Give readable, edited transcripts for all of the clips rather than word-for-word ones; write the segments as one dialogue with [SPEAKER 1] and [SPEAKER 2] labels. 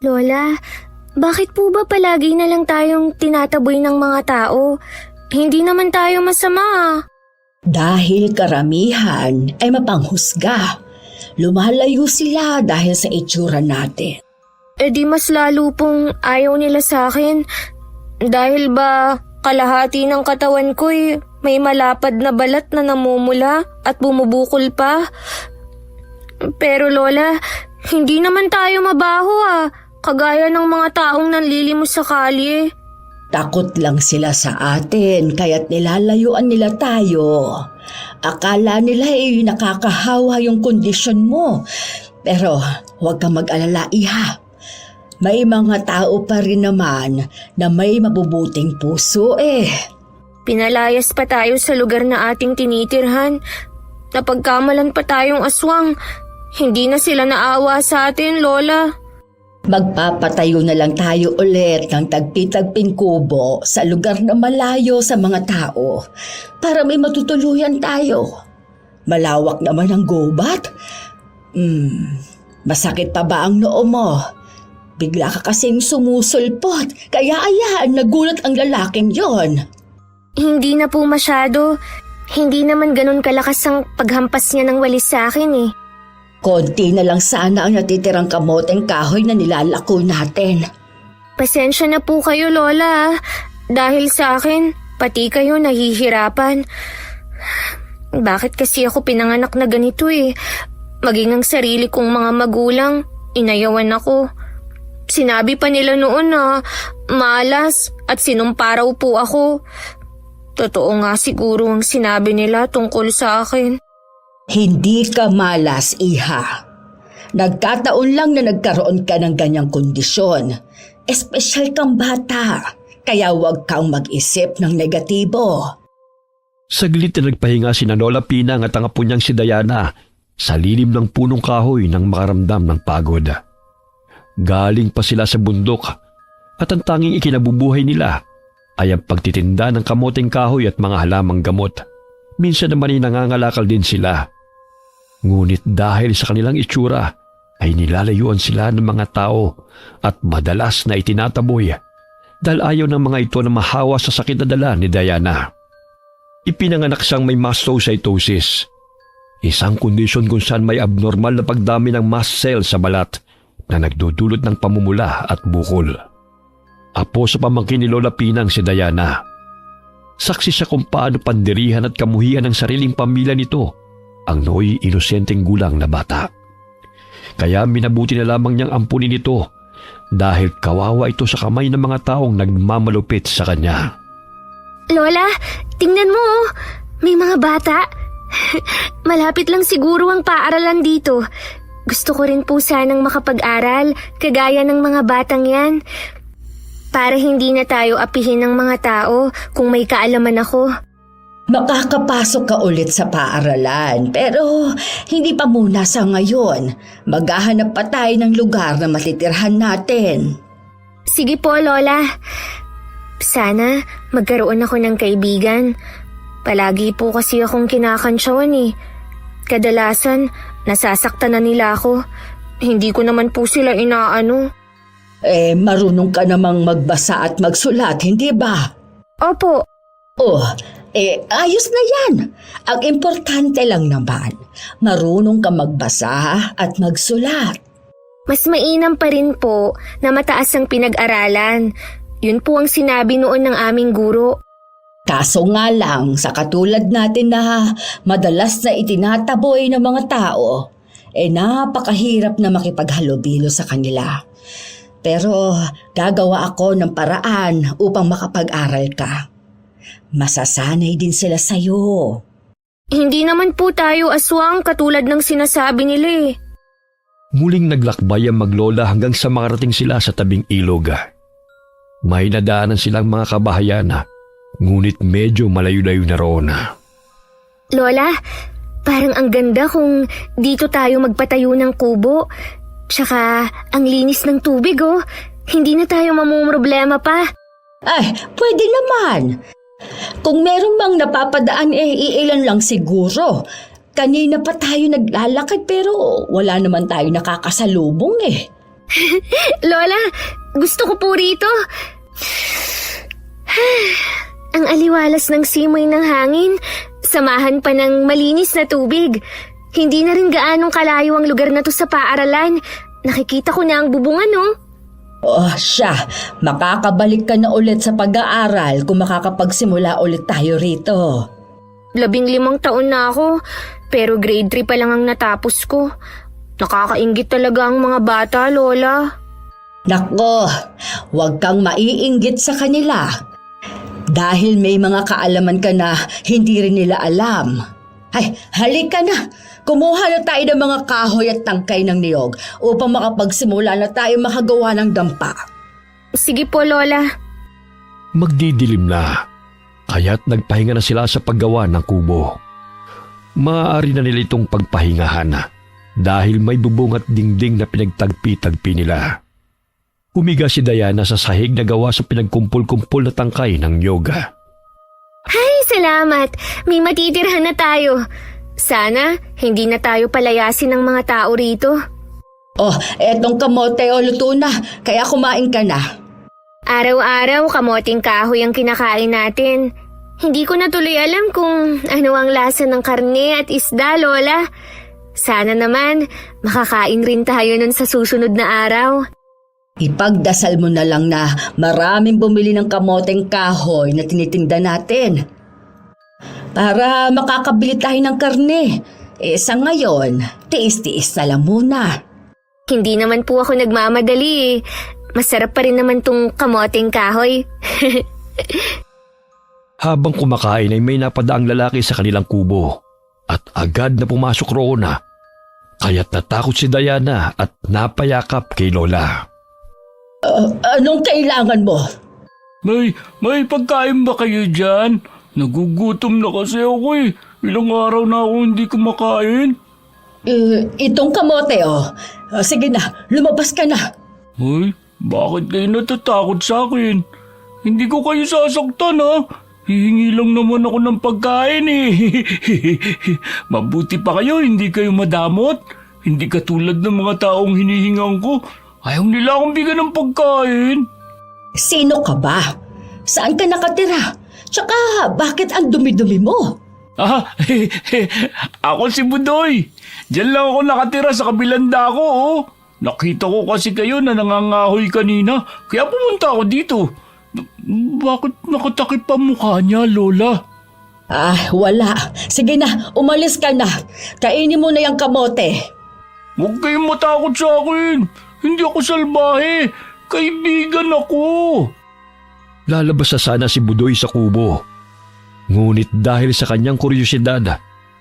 [SPEAKER 1] Lola, bakit po ba palagi na lang tayong tinataboy ng mga tao? Hindi naman tayo masama.
[SPEAKER 2] Dahil karamihan ay mapanghusga. Lumalayo sila dahil sa itsura natin.
[SPEAKER 1] E di mas lalo pong ayaw nila sa akin. Dahil ba kalahati ng katawan ko'y may malapad na balat na namumula at bumubukol pa. Pero Lola, hindi naman tayo mabaho kagaya ng mga taong nanlilimos sa kalye.
[SPEAKER 2] Takot lang sila sa atin kaya't nilalayuan nila tayo. Akala nila nakakahawa yung kondisyon mo. Pero huwag kang mag-alala, Iha. May mga tao pa rin naman na may mabubuting puso
[SPEAKER 1] Pinalayas pa tayo sa lugar na ating tinitirhan. Napagkamalan pa tayong aswang. Hindi na sila naawa sa atin, Lola.
[SPEAKER 2] Magpapatayo na lang tayo ulit ng tagpi-tagping kubo sa lugar na malayo sa mga tao para may matutuluyan tayo. Malawak naman ang gubat. Masakit pa ba ang noo mo? Bigla ka kasing sumusulpot, kaya nagulat ang lalaking yon.
[SPEAKER 1] Hindi na po masyado. Hindi naman ganun kalakas ang paghampas niya ng walis sa akin
[SPEAKER 2] Konti na lang sana ang natitirang kamoteng kahoy na nilalako natin.
[SPEAKER 1] Pasensya na po kayo, Lola. Dahil sa akin, pati kayo nahihirapan. Bakit kasi ako pinanganak na ganito Maging ang sarili kong mga magulang, inayawan ako. Sinabi pa nila noon na malas at sinumparaw po ako. Totoo nga siguro ang sinabi nila tungkol sa akin.
[SPEAKER 2] Hindi ka malas, Iha. Nagkataon lang na nagkaroon ka ng ganyang kondisyon. Espesyal kang bata, kaya huwag kang mag-isip ng negatibo.
[SPEAKER 3] Saglit na nagpahinga si Lola Pinang at ang apo niyang si Diana sa lilim ng punong kahoy nang makaramdam ng pagod. Galing pa sila sa bundok at ang tanging ikinabubuhay nila ay ang pagtitinda ng kamoteng kahoy at mga halamang gamot. Minsan naman ay nangangalakal din sila. Ngunit dahil sa kanilang itsura ay nilalayuan sila ng mga tao at madalas na itinataboy dahil ayaw ng mga ito na mahawa sa sakit na dala ni Diana. Ipinanganak siyang may mastocytosis, isang kondisyon kung saan may abnormal na pagdami ng mast cell sa balat na nagdudulot ng pamumula at bukol. Apo sa pamangkin ni Lola Pinang si Diana. Saksi siya kung paano pandirihan at kamuhian ng sariling pamilya nito ang nooy inosenteng gulang na bata. Kaya minabuti na lamang niyang ampunin ito dahil kawawa ito sa kamay ng mga taong nagmamalupit sa kanya.
[SPEAKER 1] Lola, tingnan mo may mga bata. Malapit lang siguro ang paaralan dito. Gusto ko rin po sanang makapag-aral kagaya ng mga batang yan. Para hindi na tayo apihin ng mga tao kung may kaalaman ako.
[SPEAKER 2] Makakapasok ka ulit sa paaralan, pero hindi pa muna sa ngayon. Maghahanap pa tayo ng lugar na matitirhan natin.
[SPEAKER 1] Sige po, Lola. Sana magkaroon ako ng kaibigan. Palagi po kasi akong kinakantsawan Kadalasan, nasasaktan na nila ako. Hindi ko naman po sila inaano.
[SPEAKER 2] Marunong ka namang magbasa at magsulat, hindi ba?
[SPEAKER 1] Opo.
[SPEAKER 2] Ayos na yan. Ang importante lang naman, marunong ka magbasa at magsulat.
[SPEAKER 1] Mas mainam pa rin po na mataas ang pinag-aralan. Yun po ang sinabi noon ng aming guro.
[SPEAKER 2] Kaso nga lang, sa katulad natin na madalas na itinataboy ng mga tao, napakahirap na makipaghalubilo sa kanila. Pero gagawa ako ng paraan upang makapag-aral ka. Masasanay din sila sa'yo.
[SPEAKER 1] Hindi naman po tayo aswang katulad ng sinasabi nila
[SPEAKER 3] Muling naglakbay ang maglola hanggang sa makarating sila sa tabing ilog. May nadaanan silang mga kabahayan, ngunit medyo malayo-layo na roon.
[SPEAKER 1] Lola, parang ang ganda kung dito tayo magpatayo ng kubo. Tsaka ang linis ng tubig Hindi na tayo mamumroblema pa.
[SPEAKER 2] Pwede naman. Kung meron bang napapadaan iilan lang siguro. Kanina pa tayo naglalakad pero wala naman tayo nakakasalubong
[SPEAKER 1] Lola, gusto ko po rito. Ang aliwalas ng simoy ng hangin, samahan pa ng malinis na tubig. Hindi na rin gaanong kalayo ang lugar na to sa paaralan. Nakikita ko na ang bubungan, no?
[SPEAKER 2] Oh, siya, makakabalik ka na ulit sa pag-aaral kung makakapagsimula ulit tayo rito.
[SPEAKER 1] 15 taon na ako, pero grade 3 pa lang ang natapos ko. Nakakainggit talaga ang mga bata, Lola.
[SPEAKER 2] Nako, huwag kang maiinggit sa kanila. Dahil may mga kaalaman ka na hindi rin nila alam. Ay, halika na. Kumuha na tayo ng mga kahoy at tangkay ng niyog upang makapagsimula na tayo makagawa ng dampa.
[SPEAKER 1] Sige po, Lola.
[SPEAKER 3] Magdidilim na, kaya't nagpahinga na sila sa paggawa ng kubo. Maaari na nila itong pagpahingahan dahil may bubong at dingding na pinagtagpi-tagpi nila. Humiga si Diana sa sahig na gawa sa pinagkumpul-kumpul na tangkay ng yoga.
[SPEAKER 1] Ay, salamat. May matitirhan na tayo. Sana, hindi na tayo palayasin ng mga tao rito.
[SPEAKER 2] Oh, etong kamote luto na, kaya kumain ka na.
[SPEAKER 1] Araw-araw, kamoting kahoy ang kinakain natin. Hindi ko na tuloy alam kung ano ang lasa ng karne at isda, Lola. Sana naman, makakain rin tayo nun sa susunod na araw.
[SPEAKER 2] Ipagdasal mo na lang na maraming bumili ng kamoteng kahoy na tinitinda natin. Para makakabili tayo ng karne. Sa ngayon, tiis-tiis na lang muna.
[SPEAKER 1] Hindi naman po ako nagmamadali eh. Masarap pa rin naman tong kamoteng kahoy.
[SPEAKER 3] Habang kumakain ay may napadaang lalaki sa kanilang kubo at agad na pumasok roon na. Kaya't natakot si Diana at napayakap kay Lola.
[SPEAKER 2] Anong kailangan mo?
[SPEAKER 4] May pagkain ba kayo dyan? Nagugutom na kasi ako eh. Ilang araw na ako hindi kumakain.
[SPEAKER 2] Itong kamote sige na, lumabas ka na.
[SPEAKER 4] Ay, bakit kayo natatakot sa akin? Hindi ko kayo sasaktan ha. Hihingi lang naman ako ng pagkain eh. Mabuti pa kayo, hindi kayo madamot. Hindi katulad ng mga taong hinihingan ko. Ayaw nila akong bigyan ng pagkain.
[SPEAKER 2] Sino ka ba? Saan ka nakatira? Tsaka bakit ang dumi-dumi mo?
[SPEAKER 4] Ako si Budoy. Diyan lang ako nakatira sa kabilang dako oh. Nakita ko kasi kayo na nangangahoy kanina, kaya pumunta ako dito. Bakit nakatakip pa mukha niya, Lola?
[SPEAKER 2] Wala. Sige na, umalis ka na. Kainin mo na yung kamote.
[SPEAKER 4] Huwag kayong matakot sa akin. Hindi ako salbahe. Kaibigan ako.
[SPEAKER 3] Lalabas na sana si Budoy sa kubo. Ngunit dahil sa kanyang kuryosidad,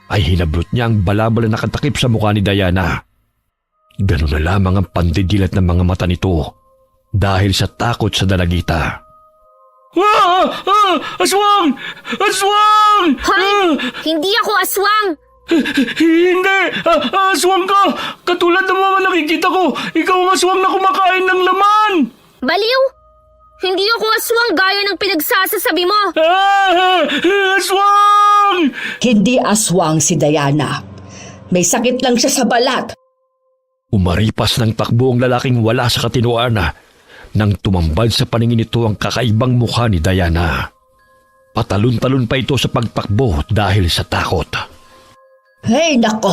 [SPEAKER 3] ay hinablot niya ang balabal na nakatakip sa mukha ni Diana. Ganun na lamang ang pandidilat ng mga mata nito dahil sa takot sa dalagita.
[SPEAKER 4] Aswang! Aswang!
[SPEAKER 1] Hoy! Hindi ako aswang!
[SPEAKER 4] Hindi! Aswang ka! Katulad ng mga nakikita ko, ikaw ang aswang na kumakain ng laman!
[SPEAKER 1] Baliw! Hindi ako aswang gaya ng pinagsasasabi mo!
[SPEAKER 4] Aswang!
[SPEAKER 2] Hindi aswang si Diana. May sakit lang siya sa balat.
[SPEAKER 3] Umaripas ng takbo ang lalaking wala sa katinuan nang tumambad sa paningin nito ang kakaibang mukha ni Diana. Patalon-talon pa ito sa pagtakbo dahil sa takot.
[SPEAKER 2] Hey, nako!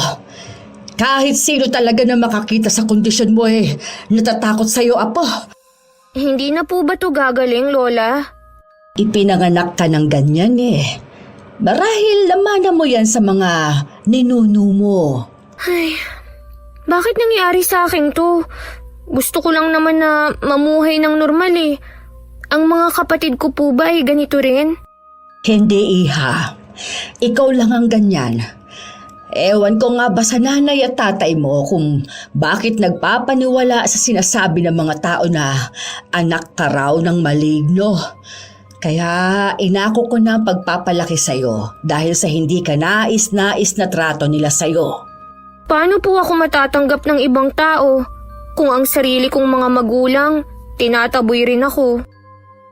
[SPEAKER 2] Kahit sino talaga na makakita sa kondisyon mo natatakot sa'yo, apo.
[SPEAKER 1] Hindi na po ba to gagaling, Lola?
[SPEAKER 2] Ipinanganak ka ng ganyan Marahil lamana mo yan sa mga ninuno mo.
[SPEAKER 1] Ay, bakit nangyari sa akin to? Gusto ko lang naman na mamuhay ng normal eh. Ang mga kapatid ko po ba ay ganito rin?
[SPEAKER 2] Hindi, iha. Ikaw lang ang ganyan. Ewan ko nga ba sa nanay at tatay mo kung bakit nagpapaniwala sa sinasabi ng mga tao na anak ka raw ng maligno. Kaya inako ko na ang pagpapalaki sa'yo dahil sa hindi ka nais-nais na trato nila sa'yo.
[SPEAKER 1] Paano po ako matatanggap ng ibang tao kung ang sarili kong mga magulang tinataboy rin ako?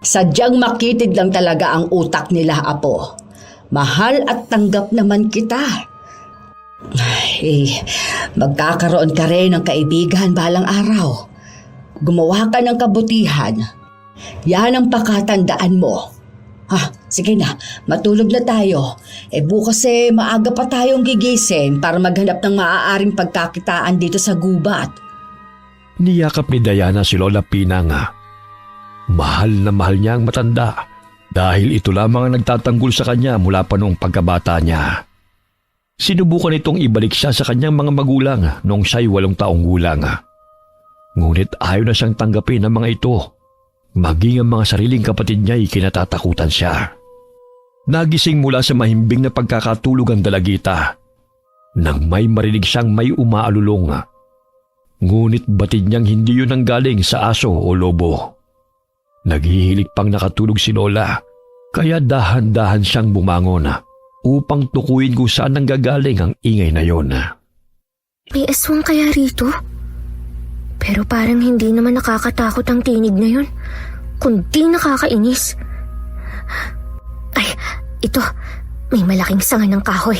[SPEAKER 2] Sadyang makitid lang talaga ang utak nila, apo. Mahal at tanggap naman kita. Magkakaroon ka rin ng kaibigan balang araw. gumawa ka ng kabutihan. Yan ang pakatandaan mo. Sige na, matulog na tayo. Bukas maaga pa tayong gigising para maghanap ng maaaring pagkakitaan dito sa gubat.
[SPEAKER 3] Niyakap ni Diana si Lola Pina nga. Mahal na mahal niya ang matanda dahil ito lamang ang nagtatanggol sa kanya mula pa noong pagkabata niya. Sinubukan itong ibalik siya sa kanyang mga magulang noong siya'y 8 taong gulang. Ngunit ayaw na siyang tanggapin ang mga ito. Maging ang mga sariling kapatid niya'y kinatatakutan siya. Nagising mula sa mahimbing na pagkakatulog ang dalagita nang may marinig siyang may umaalulong. Ngunit batid niyang hindi yun ang galing sa aso o lobo. Naghihilig pang nakatulog si Lola, kaya dahan-dahan siyang bumangon upang tukuyin kung saan nanggagaling ang ingay na yon.
[SPEAKER 1] May aswang kaya rito? Pero parang hindi naman nakakatakot ang tinig na yun, kundi nakakainis. Ay, ito, may malaking sanga ng kahoy.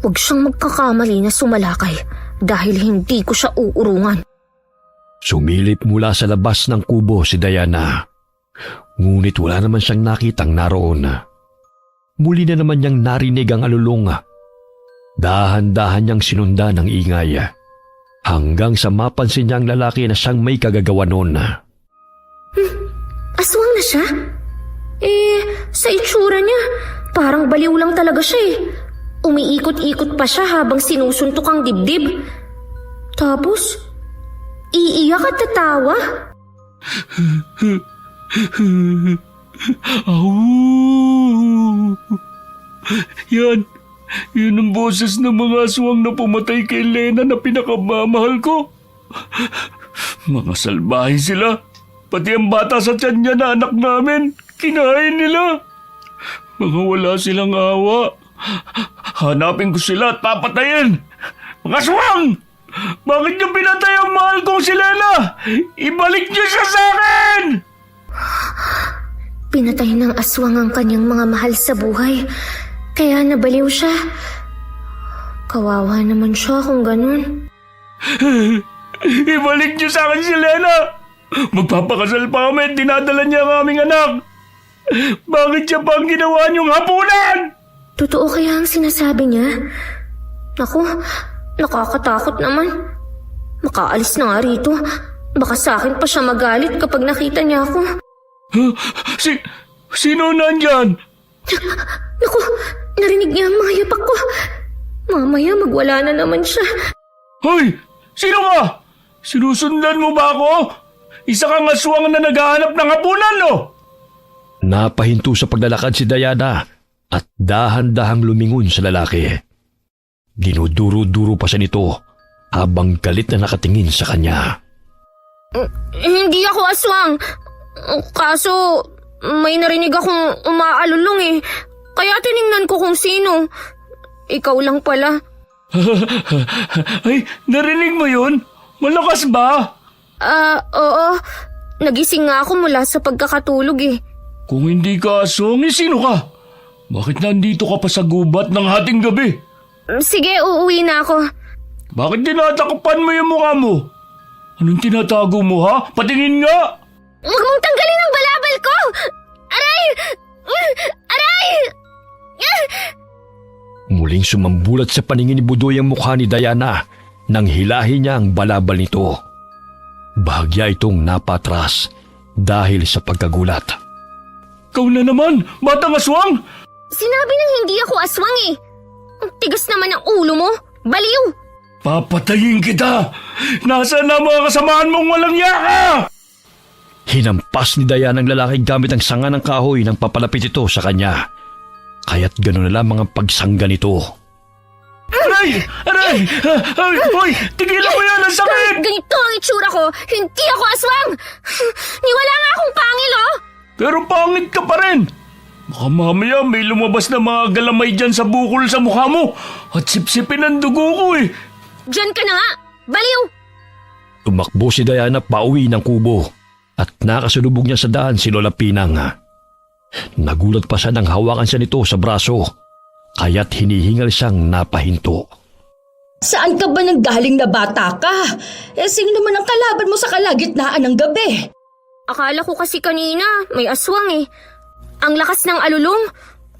[SPEAKER 1] Huwag siyang magkakamali na sumalakay dahil hindi ko siya uurungan.
[SPEAKER 3] Sumilip mula sa labas ng kubo si Diana. Ngunit wala naman siyang nakitang naroon. Muli na naman niyang narinig ang alulong. Dahan-dahan niyang sinundan ng ingay hanggang sa mapansin niya ang lalaki na siyang may kagagawa noon.
[SPEAKER 1] Aswang na siya? Sa itsura niya, parang baliw lang talaga siya. Umiikot-ikot pa siya habang sinusuntok ang dibdib. Tapos, iiyak at tatawa.
[SPEAKER 4] Yan ang boses ng mga aswang na pumatay kay Lena na pinakamamahal ko. Mga salbahe sila. Pati ang bata sa tiyan niya na anak namin, kinain nila. Mga wala silang awa. Hanapin ko sila at papatayin. Mga aswang! Bakit niyo pinatay ang mahal kong si Lena? Ibalik niyo siya sa akin!
[SPEAKER 1] Pinatay ng aswang ang kanyang mga mahal sa buhay, kaya nabaliw siya. Kawawa naman siya kung ganun.
[SPEAKER 4] Ibalik niyo sa akin si Lena! Magpapakasal pa kami at dinadala niya ang aming anak. Bakit siya pa ang ginawa niyong hapunan?
[SPEAKER 1] Totoo kaya ang sinasabi niya? Naku, nakakatakot naman. Makaalis na nga rito. Baka sa akin pa siya magalit kapag nakita niya ako.
[SPEAKER 4] Sino nandyan?
[SPEAKER 1] Naku, narinig niya ang mga yapak ko. Mamaya magwala na naman siya.
[SPEAKER 4] Hoy! Sino ka? Sinusundan mo ba ako? Isa kang aswang na naghahanap ng hapunan, no?
[SPEAKER 3] Napahinto sa paglalakad si Diana at dahan-dahang lumingon sa lalaki. Dinuduro-duro pa siya nito habang galit na nakatingin sa kanya.
[SPEAKER 1] Hindi ako aswang. Kaso, may narinig akong umaalulong Kaya tiningnan ko kung sino. Ikaw lang pala.
[SPEAKER 4] Ay, narinig mo yun? Malakas ba?
[SPEAKER 1] Oo. Nagising nga ako mula sa pagkakatulog
[SPEAKER 4] Kung hindi ka aswang, sino ka? Bakit nandito ka pa sa gubat ng hating gabi?
[SPEAKER 1] Sige, uuwi na ako.
[SPEAKER 4] Bakit tinatakupan mo yung mukha mo? Anong tinatago mo, ha? Patingin nga!
[SPEAKER 1] Huwag mong tanggalin ang balabal ko! Aray! Aray!
[SPEAKER 3] Muling sumambulat sa paningin ni Budoy ang mukha ni Diana nang hilahin niya ang balabal nito. Bahagya itong napatras dahil sa pagkagulat.
[SPEAKER 4] Ikaw na naman, batang aswang!
[SPEAKER 1] Sinabi nang hindi ako aswang Ang tigas naman ang ulo mo. Baliw!
[SPEAKER 4] Papatayin kita! Nasaan na mga kasamaan mong walang yaka?
[SPEAKER 3] Hinampas ni Diana ang lalaki gamit ang sanga ng kahoy nang papalapit ito sa kanya. Kaya't gano'n na lamang ang pagsangga nito.
[SPEAKER 4] Aray! Aray! Hoy! Tigilan mo yan! Ang sakit!
[SPEAKER 1] Ganito ang itsura ko. Hindi ako aswang. Niwala nga akong pangil
[SPEAKER 4] Pero pangit ka pa rin! Baka mamaya may lumabas na mga galamay dyan sa bukol sa mukha mo at sipsipin ang dugo ko
[SPEAKER 1] Diyan ka na nga! Baliw!
[SPEAKER 3] Tumakbo si Diana pauwi ng kubo at nakasalubog niya sa daan si Lola Pinang. Nagulat pa siya nang hawakan siya nito sa braso, kaya't hinihingal siyang napahinto.
[SPEAKER 2] Saan ka ba nanggaling na bata ka? Sino naman ang kalaban mo sa kalagitnaan ng gabi?
[SPEAKER 1] Akala ko kasi kanina may aswang eh. Ang lakas ng alulong.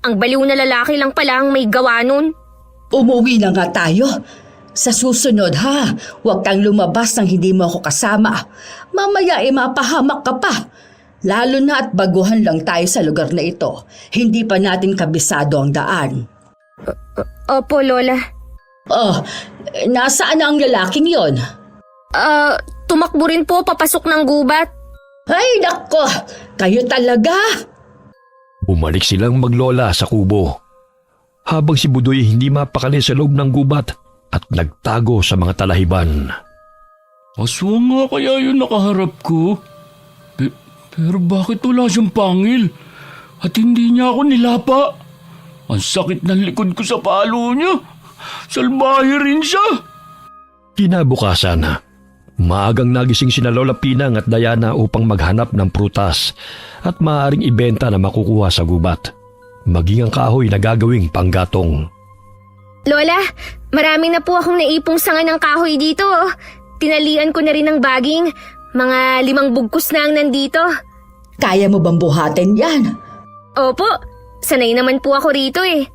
[SPEAKER 1] Ang baliw na lalaki lang pala ang may gawa nun.
[SPEAKER 2] Umuwi na nga tayo. Sa susunod ha, huwag kang lumabas nang hindi mo ako kasama. Mamaya mapahamak ka pa. Lalo na at baguhan lang tayo sa lugar na ito. Hindi pa natin kabisado ang daan.
[SPEAKER 1] Opo, Lola.
[SPEAKER 2] Oh, nasaan na ang lalaking yon?
[SPEAKER 1] Tumakbo rin po papasok ng gubat.
[SPEAKER 2] Ay, nako! Kayo talaga!
[SPEAKER 3] Bumalik silang maglola sa kubo. Habang si Budoy hindi mapakali sa loob ng gubat at nagtago sa mga talahiban.
[SPEAKER 4] Aswang nga kaya yun nakaharap ko? Pero bakit wala siyang pangil? At hindi niya ako nilapa? Ang sakit ng likod ko sa palo niya. Salbahe rin siya.
[SPEAKER 3] Kinabukasan, maagang nagising sina Lola Pinang at Diana upang maghanap ng prutas at maaaring ibenta na makukuha sa gubat. Maging ang kahoy na gagawing panggatong.
[SPEAKER 1] Lola, marami na po akong naipong sanga ng kahoy dito. Tinalian ko na rin ng baging. Mga 5 bugkos na ang nandito.
[SPEAKER 2] Kaya mo bang buhatin yan?
[SPEAKER 1] Opo, sanay naman po ako rito eh.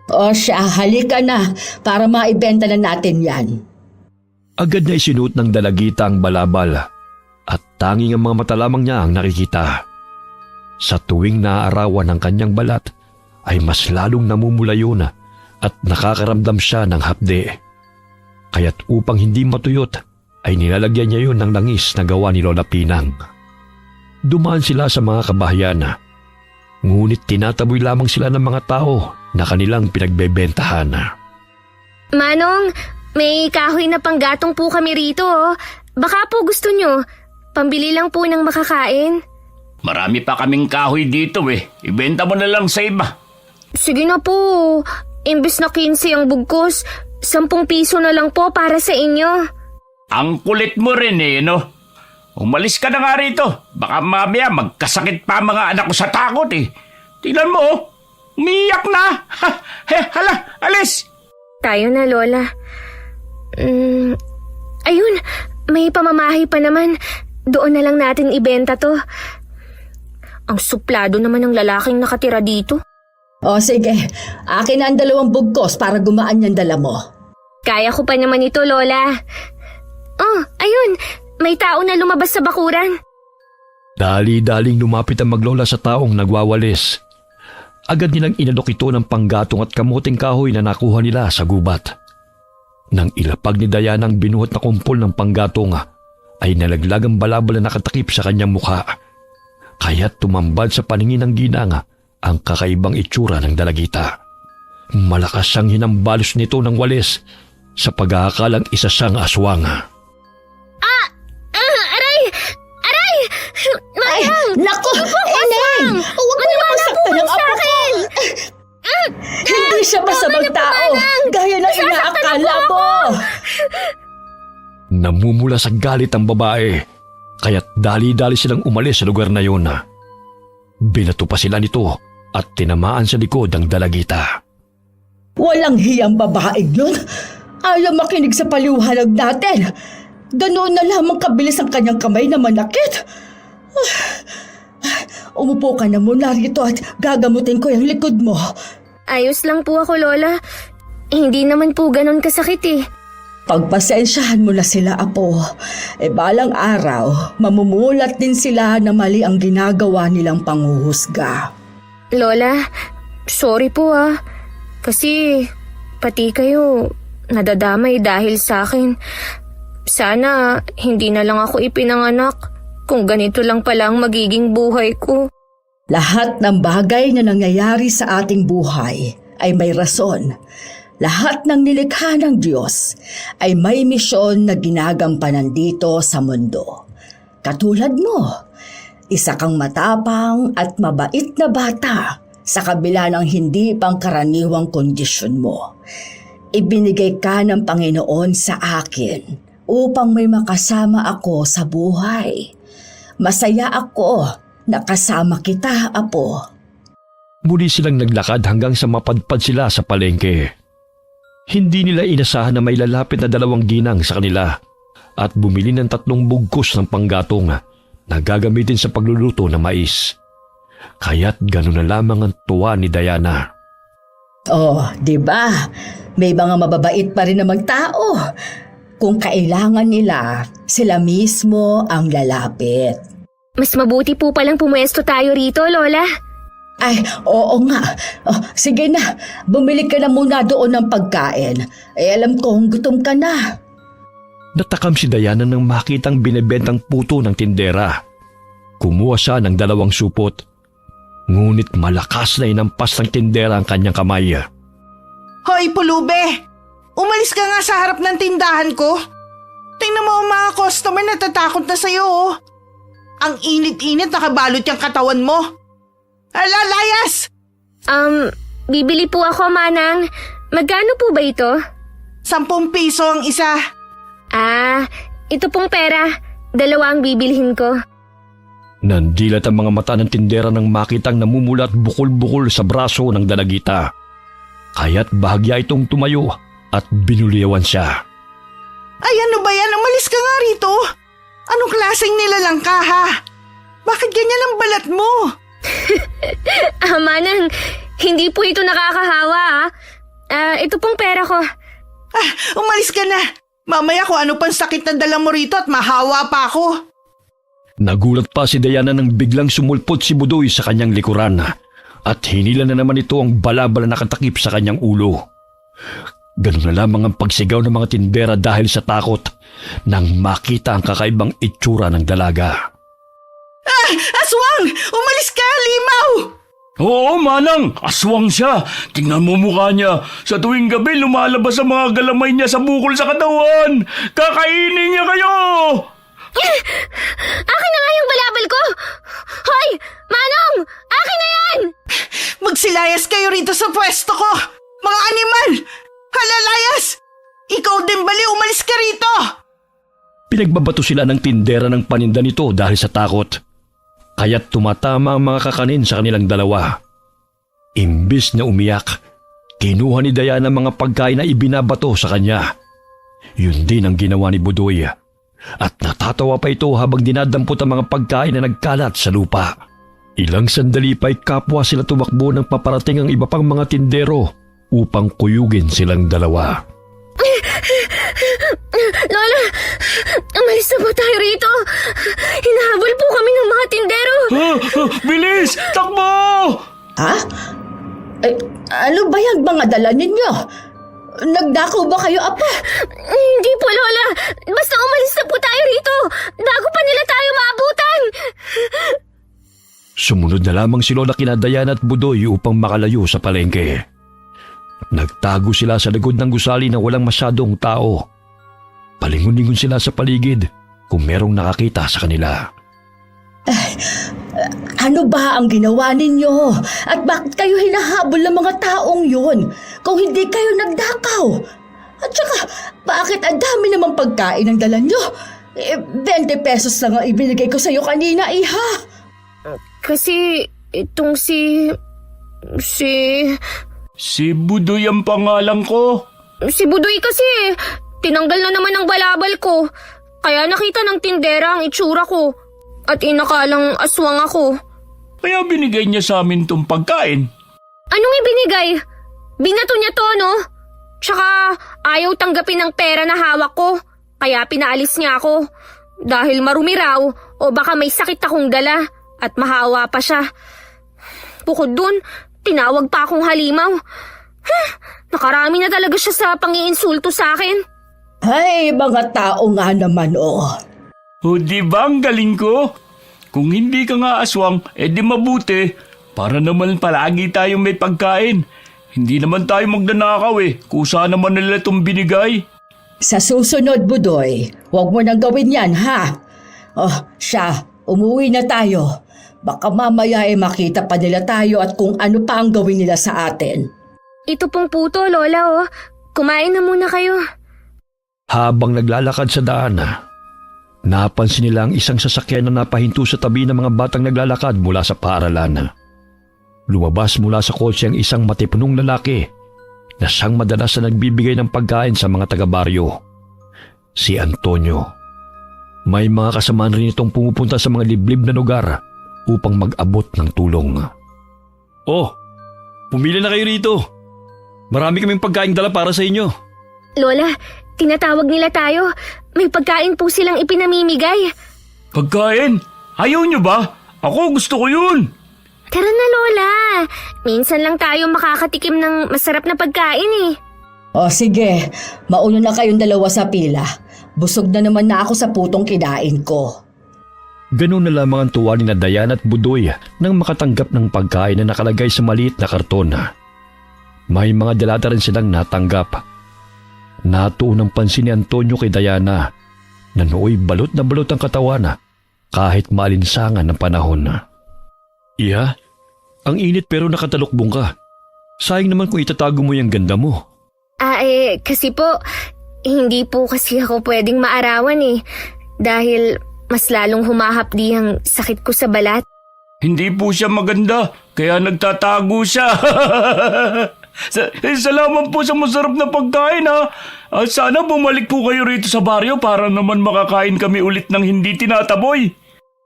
[SPEAKER 2] O siya, halika na para maibenta na natin yan.
[SPEAKER 3] Agad na isinuot ng dalagita ang balabal at tanging ang mga mata lamang niya ang nakikita. Sa tuwing naaarawan ng kanyang balat ay mas lalong namumulayo na at nakakaramdam siya ng hapde. Kaya't upang hindi matuyot ay nilalagyan niya yun ng langis na gawa ni Lola Pinang. Dumaan sila sa mga kabahayan. Ngunit tinataboy lamang sila ng mga tao na kanilang pinagbebentahan.
[SPEAKER 1] Manong, may kahoy na panggatong po kami rito. Baka po gusto nyo. Pambili lang po ng makakain.
[SPEAKER 4] Marami pa kaming kahoy dito eh. Ibenta mo na lang sa iba.
[SPEAKER 1] Sige na po. Imbes na 15 ang bugkos, 10 piso na lang po para sa inyo.
[SPEAKER 4] Ang kulit mo rin eh, no? Umalis ka na nga rito. Baka mamaya magkasakit pa ang mga anak ko sa takot eh. Tingnan mo, oh. Umiiyak na. Hala, alis.
[SPEAKER 1] Tayo na, Lola. Ayun, may pamamahay pa naman. Doon na lang natin ibenta to. Ang suplado naman ng lalaking nakatira dito.
[SPEAKER 2] O sige, akin na ang 2 bugkos para gumaan yung dala mo.
[SPEAKER 1] Kaya ko pa naman ito, Lola. Oh, ayun. May tao na lumabas sa bakuran.
[SPEAKER 3] Dali-daling lumapit ang maglola sa taong nagwawalis. Agad nilang inalok ito ng panggatong at kamuting kahoy na nakuha nila sa gubat. Nang ilapag ni Diana ang binuhat na kumpol ng panggatong, ay nalaglag ang balabal na nakatakip sa kanyang mukha. Kaya't tumambad sa paningin ng ginang ang kakaibang itsura ng dalagita. Malakas siyang hinambalos nito ng walis sa pag-aakalang isa siyang aswang.
[SPEAKER 2] Ay, naku! Eneng! Huwag mo na masaktan ng apo ko! Hindi siya masamang tao! Gaya ng inaakala mo!
[SPEAKER 3] Namumula sa galit ang babae, kaya't dali-dali silang umalis sa lugar na yun. Binato pa sila nito at tinamaan sa likod ang dalagita.
[SPEAKER 2] Walang hiyang babaeng yun! Ayaw makinig sa paliwanag natin! Ganoon na lamang kabilis ang kanyang kamay na manakit! Umupo ka na muna rito at gagamutin ko yung likod mo.
[SPEAKER 1] Ayos lang po ako, Lola. Hindi naman po ganon kasakit eh.
[SPEAKER 2] Pagpasensyahan mo na sila, Apo. Balang araw, mamumulat din sila na mali ang ginagawa nilang panghuhusga.
[SPEAKER 1] Lola, sorry po ah. Kasi pati kayo nadadamay dahil sa akin. Sana hindi na lang ako ipinanganak. Kung ganito lang pala ang magiging buhay ko.
[SPEAKER 2] Lahat ng bagay na nangyayari sa ating buhay ay may rason. Lahat ng nilikha ng Diyos ay may misyon na ginagampanan dito sa mundo. Katulad mo, isa kang matapang at mabait na bata sa kabila ng hindi pangkaraniwang kondisyon mo. Ibinigay ka ng Panginoon sa akin upang may makasama ako sa buhay. Masaya ako na kasama kita, Apo.
[SPEAKER 3] Muli silang naglakad hanggang sa mapadpad sila sa palengke. Hindi nila inasahan na may lalapit na 2 ginang sa kanila at bumili ng 3 bugkos ng panggatong na gagamitin sa pagluluto ng mais. Kaya't gano'n na lamang ang tuwa ni Diana.
[SPEAKER 2] Oh, di ba? May mga mababait pa rin namang tao. Kung kailangan nila, sila mismo ang lalapit.
[SPEAKER 1] Mas mabuti po palang pumuesto tayo rito, Lola.
[SPEAKER 2] Ay, oo nga. Oh, sige na, bumili ka na muna doon ng pagkain. Alam kong gutom ka na.
[SPEAKER 3] Natakam si Diana nang makitang binebentang puto ng tindera. Kumuha siya ng 2 supot. Ngunit malakas na inampas ng tindera ang kanyang kamay.
[SPEAKER 5] Hoy, pulube! Umalis ka nga sa harap ng tindahan ko. Tingnan mo ang mga customer natatakot na sa'yo, oh. Ang init-init nakabalot yung katawan mo. Ala, layas!
[SPEAKER 1] Bibili po ako, Manang. Magkano po ba ito?
[SPEAKER 5] 10 piso ang isa.
[SPEAKER 1] Ito pong pera. 2 ang bibilhin ko.
[SPEAKER 3] Nandilat ang mga mata ng tindera nang makitang namumulat bukol-bukol sa braso ng dalagita. Kaya't bahagya itong tumayo at binuliwan siya.
[SPEAKER 5] Ay, ano ba yan? Umalis ka nga rito. Anong klaseng nilalang ka, ha? Bakit ganyan ang balat mo?
[SPEAKER 1] Manang, hindi po ito nakakahawa, ito pong pera ko.
[SPEAKER 5] Umalis ka na. Mamaya kung ano pang sakit na dala mo rito at mahawa pa ako.
[SPEAKER 3] Nagulat pa si Diana nang biglang sumulpot si Budoy sa kanyang likuran at hinila na naman ito ang balabala na nakatakip sa kanyang ulo. Ganun na lamang ang pagsigaw ng mga tindera dahil sa takot nang makita ang kakaibang itsura ng dalaga.
[SPEAKER 5] Aswang! Umalis ka, limaw!
[SPEAKER 4] Oo, Manang, aswang siya. Tingnan mo mukha niya. Sa tuwing gabi, lumalabas ang mga galamay niya sa bukol sa katawan. Kakainin niya kayo!
[SPEAKER 1] Akin na nga yung balabal ko! Hoy! Manong! Akin na yan!
[SPEAKER 5] Magsilayas kayo rito sa pwesto ko! Mga animal! Halalayas! Ikaw din bali, umalis ka rito!
[SPEAKER 3] Pinagbabato sila ng tindera ng paninda nito dahil sa takot. Kaya't tumatama ang mga kakanin sa kanilang 2. Imbis na umiyak, kinuha ni Diana mga pagkain na ibinabato sa kanya. Yun din ang ginawa ni Budoy. At natatawa pa ito habang dinadampot ang mga pagkain na nagkalat sa lupa. Ilang sandali pa'y kapwa sila tumakbo nang paparating ang iba pang mga tindero upang kuyugin silang 2.
[SPEAKER 1] Lola! Umalis na po tayo rito! Hinahabol po kami ng mga tindero!
[SPEAKER 4] Bilis! Takbo!
[SPEAKER 2] Ha? Ano ba yung mga dala ninyo? Nagdakaw ba kayo, Apo?
[SPEAKER 1] Hindi po, Lola! Basta umalis na po tayo rito! Bago pa nila tayo maabutan!
[SPEAKER 3] Sumunod na lamang si Lola kina Diana at Budoy upang makalayo sa palengke. Nagtago sila sa likod ng gusali na walang masyadong tao. Palingon-lingon sila sa paligid kung merong nakakita sa kanila.
[SPEAKER 2] Ano ba ang ginawa ninyo? At bakit kayo hinahabol ng mga taong yun kung hindi kayo nagdakaw? At saka, bakit ang dami namang pagkain ang dala nyo? 20 pesos lang ang ibinigay ko sa'yo kanina, iha.
[SPEAKER 1] Kasi itong si
[SPEAKER 4] Budoy ang pangalan ko.
[SPEAKER 1] Si Budoy kasi, tinanggal na naman ang balabal ko. Kaya nakita ng tindera ang itsura ko. At inakalang aswang ako.
[SPEAKER 4] Kaya binigay niya sa amin tong pagkain.
[SPEAKER 1] Anong ibinigay? Binato niya to, no? Tsaka ayaw tanggapin ng pera na hawak ko. Kaya pinaalis niya ako. Dahil marumi raw o baka may sakit akong dala at mahawa pa siya. Bukod dun, tinawag pa akong halimaw. Nakarami na talaga siya sa pang-iinsulto sa akin.
[SPEAKER 2] Ay, mga tao nga naman, oh.
[SPEAKER 4] O di ba ang galing ko? Kung hindi ka nga aswang, di mabuti. Para naman palagi tayong may pagkain. Hindi naman tayo magnanakaw Kusa naman nila itong binigay.
[SPEAKER 2] Sa susunod, Budoy, huwag mo nang gawin yan, ha? Oh, siya, umuwi na tayo. Baka mamaya makita pa nila tayo at kung ano pa ang gawin nila sa atin.
[SPEAKER 1] Ito pong puto, Lola, oh. Kumain na muna kayo.
[SPEAKER 3] Habang naglalakad sa daan, napansin nila ang isang sasakyan na napahinto sa tabi ng mga batang naglalakad mula sa paaralan. Lumabas mula sa kotse ang isang matipunong lalaki na siyang madalas na nagbibigay ng pagkain sa mga taga-baryo. Si Antonio. May mga kasamaan rin itong pumupunta sa mga liblib na lugar upang mag-abot ng tulong. Oh, pumili na kayo rito. Marami kaming pagkain dala para sa inyo.
[SPEAKER 1] Lola, tinatawag nila tayo. May pagkain po silang ipinamimigay.
[SPEAKER 4] Pagkain? Ayaw nyo ba? Ako gusto ko yun.
[SPEAKER 1] Tara na, Lola. Minsan lang tayo makakatikim ng masarap na pagkain eh.
[SPEAKER 2] O sige, mauna na kayong dalawa sa pila. Busog na naman na ako sa putong kinain ko.
[SPEAKER 3] Ganun na lamang ang tuwa ni na Dayan at Budoy nang makatanggap ng pagkain na nakalagay sa maliit na karton. May mga delata rin silang natanggap. Natuon ang pansin ni Antonio kay Diana na nooy balot na balot ang katawan kahit maalinsangan ng panahon. Iha, ang init pero nakatalukbong ka. Sayang naman kung itatago mo yung ganda mo.
[SPEAKER 1] Kasi po, hindi po kasi ako pwedeng maarawan eh. Dahil mas lalong humahapdi ang sakit ko sa balat.
[SPEAKER 4] Hindi po siya maganda, kaya nagtatago siya. Salamat po sa masarap na pagkain ha. Sana bumalik po kayo rito sa baryo para naman makakain kami ulit ng hindi tinataboy.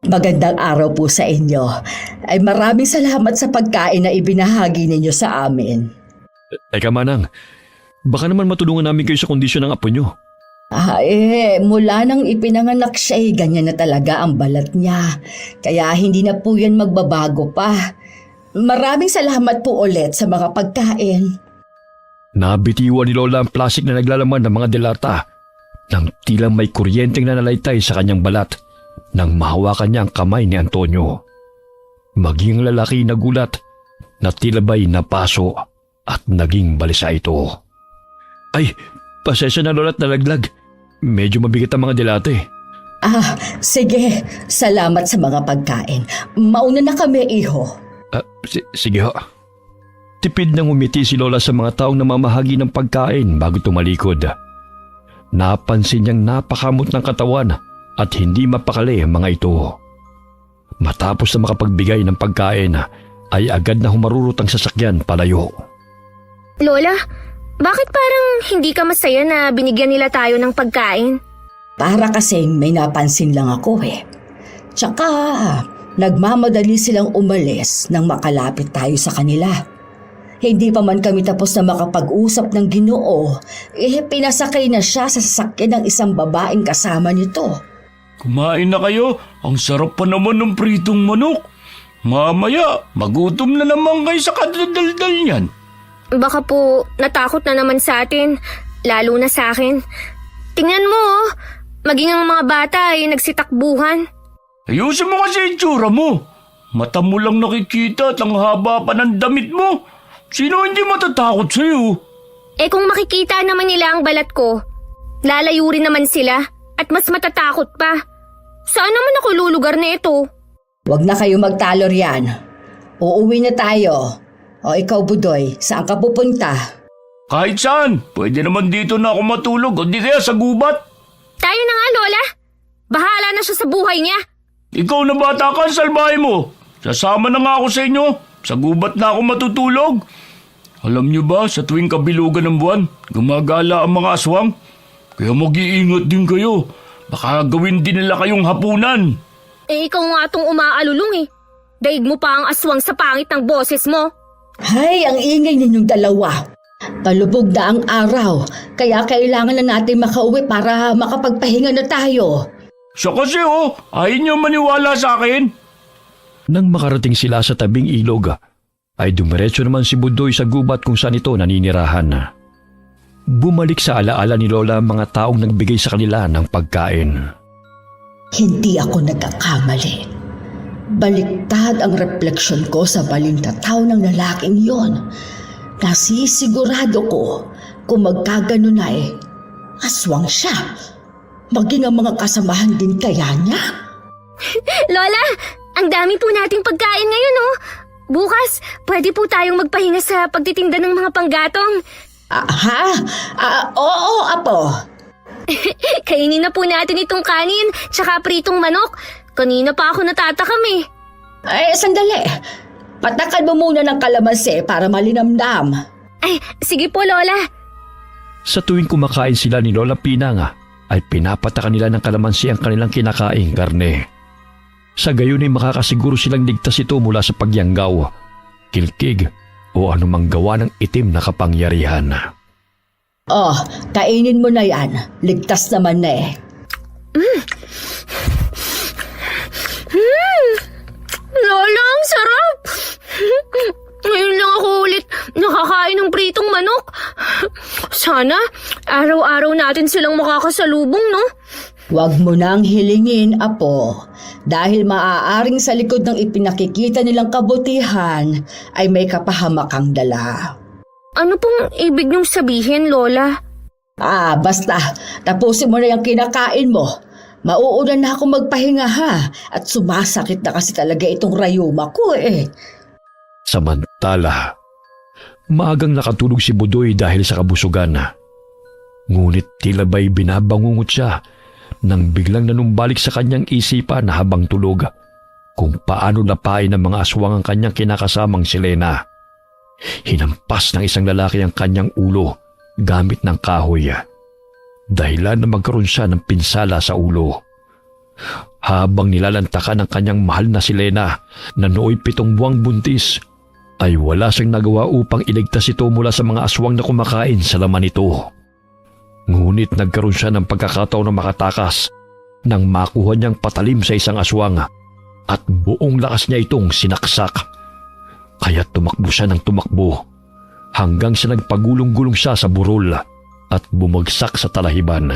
[SPEAKER 2] Magandang araw po sa inyo. Ay maraming salamat sa pagkain na ibinahagi ninyo sa amin.
[SPEAKER 3] Teka Manang, baka naman matulungan namin kayo sa kondisyon ng apo nyo.
[SPEAKER 2] Mula nang ipinanganak siya ganyan na talaga ang balat niya. Kaya hindi na po yan magbabago pa. Maraming salamat po ulit sa mga pagkain.
[SPEAKER 3] Nabitiwan ni Lola ang plastic na naglalaman ng mga delata nang tila may kuryenteng nanalaitay sa kanyang balat nang mahawakan niya ang kamay ni Antonio. Maging lalaki nagulat na tila ba'y napaso at naging balisa ito. Ay, pasensya na Lola at nalaglag. Medyo mabigat ang mga delata eh.
[SPEAKER 2] Sige. Salamat sa mga pagkain. Mauna na kami, iho.
[SPEAKER 3] Sige ho. Tipid nang umiti si Lola sa mga taong namamahagi ng pagkain bago tumalikod. Napansin niyang napakamot ng katawan at hindi mapakali ang mga ito. Matapos na makapagbigay ng pagkain ay agad na humarurot ang sasakyan palayo.
[SPEAKER 1] Lola, bakit parang hindi ka masaya na binigyan nila tayo ng pagkain?
[SPEAKER 2] Para kasing may napansin lang ako eh. Tsaka nagmamadali silang umalis nang makalapit tayo sa kanila. Hindi pa man kami tapos na makapag-usap ng Ginoo, pinasakay na siya sa sasakyan ng isang babaeng kasama nito.
[SPEAKER 4] Kumain na kayo, ang sarap pa naman ng pritong manok. Mamaya, magutom na naman kayo sa kadaldal niyan.
[SPEAKER 1] Baka po natakot na naman sa atin, lalo na sa akin. Tingnan mo maging ang mga bata ay nagsitakbuhan.
[SPEAKER 4] Ayusin mo kasi itsura mo. Mata mo lang nakikita at ang haba pa ng damit mo. Sino hindi matatakot sa'yo?
[SPEAKER 1] Kung makikita naman nila ang balat ko, lalayo rin naman sila at mas matatakot pa. Saan naman ako lulugar na ito?
[SPEAKER 2] Huwag na kayo magtalo riyan. Uuwi na tayo. O ikaw, Budoy, saan ka pupunta?
[SPEAKER 4] Kahit saan. Pwede naman dito na ako matulog o di kaya sa gubat.
[SPEAKER 1] Tayo na nga, Lola. Bahala na siya sa buhay niya.
[SPEAKER 4] Ikaw na bata ka, salbahe mo. Sasama na nga ako sa inyo. Sa gubat na ako matutulog. Alam niyo ba, sa tuwing kabilugan ng buwan, gumagala ang mga aswang. Kaya mag-iingat din kayo. Baka gawin din nila kayong hapunan.
[SPEAKER 1] Ikaw nga tong umaalulong eh. Daig mo pa ang aswang sa pangit ng boses mo.
[SPEAKER 2] Hay, ang ingay ninyong dalawa. Palubog na ang araw, kaya kailangan na natin makauwi para makapagpahinga na tayo.
[SPEAKER 4] Siya kasi ayaw niyo maniwala sa akin.
[SPEAKER 3] Nang makarating sila sa tabing ilog, ay dumiretso naman si Budoy sa gubat kung saan ito naninirahan. Bumalik sa alaala ni Lola ang mga taong nagbigay sa kanila ng pagkain.
[SPEAKER 2] Hindi ako nagkakamali. Baliktad ang refleksyon ko sa balintataw ng lalaking yon. Nasisigurado ko kung magkaganon ay aswang siya. Maging ang mga kasamahan din kaya niya.
[SPEAKER 1] Lola, ang dami po nating pagkain ngayon Bukas, pwede po tayong magpahinga sa pagtitinda ng mga panggatong.
[SPEAKER 2] Oo, apo.
[SPEAKER 1] Kainin na po natin itong kanin, tsaka pritong manok. Kanina pa ako natatakam eh.
[SPEAKER 2] Sandali. Patakan mo muna ng kalamansi para malinamdam.
[SPEAKER 1] Ay, sige po, Lola.
[SPEAKER 3] Sa tuwing kumakain sila ni Lola Pinang ay pinapatakan nila ng kalamansi ang kanilang kinakaing karne. Sa gayon ay makakasiguro silang ligtas ito mula sa pagyanggaw, kilkig o anumang gawa ng itim na kapangyarihan.
[SPEAKER 2] Oh, kainin mo na yan. Ligtas naman na eh.
[SPEAKER 1] Lola, ang sarap! Ngayon lang ako ulit nakakain ng pritong manok. Sana araw-araw natin silang makakasalubong, no?
[SPEAKER 2] Huwag mo nang hilingin, Apo. Dahil maaaring sa likod ng ipinakikita nilang kabutihan ay may kapahamakang dala.
[SPEAKER 1] Ano pong ibig niyong sabihin, Lola?
[SPEAKER 2] Basta. Tapusin mo na yung kinakain mo. Mauuna na ako magpahinga ha. At sumasakit na kasi talaga itong rayuma ko eh.
[SPEAKER 3] Samantala, maagang nakatulog si Budoy dahil sa kabusugan. Ngunit tila ba'y binabangungot siya nang biglang nanumbalik sa kanyang isipan na habang tulog kung paano napain ng mga aswang ang kanyang kinakasamang si Lena. Hinampas ng isang lalaki ang kanyang ulo gamit ng kahoy. Dahilan na magkaroon siya ng pinsala sa ulo. Habang nilalantakan ng kanyang mahal na si Lena na nooy 7 buwang buntis, ay wala siyang nagawa upang iligtas ito mula sa mga aswang na kumakain sa laman nito. Ngunit nagkaroon siya ng pagkakataon na makatakas nang makuha niyang patalim sa isang aswang at buong lakas niya itong sinaksak. Kaya tumakbo siya ng tumakbo hanggang sa nagpagulong-gulong siya sa burol at bumagsak sa talahiban.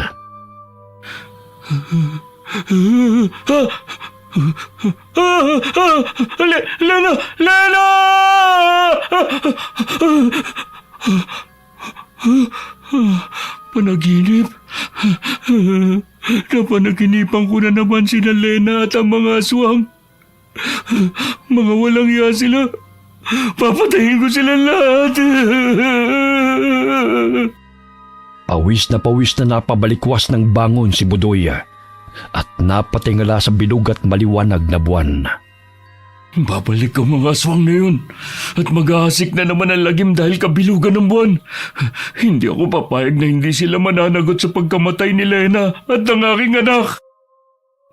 [SPEAKER 4] Lena! Lena! Panaginip. Napanaginipan ko na naman sila Lena at ang mga aswang. Mga walang iya sila. Papatayin ko sila lahat.
[SPEAKER 3] Pawis na napabalikwas ng bangon si Budoy at napatingala sa bilog at maliwanag na buwan.
[SPEAKER 4] Babalik ang mga aswang na yun at mag-ahasik na naman ang lagim dahil kabilugan ng buwan. Hindi ako papayag na hindi sila mananagot sa pagkamatay ni Lena at ng aking anak.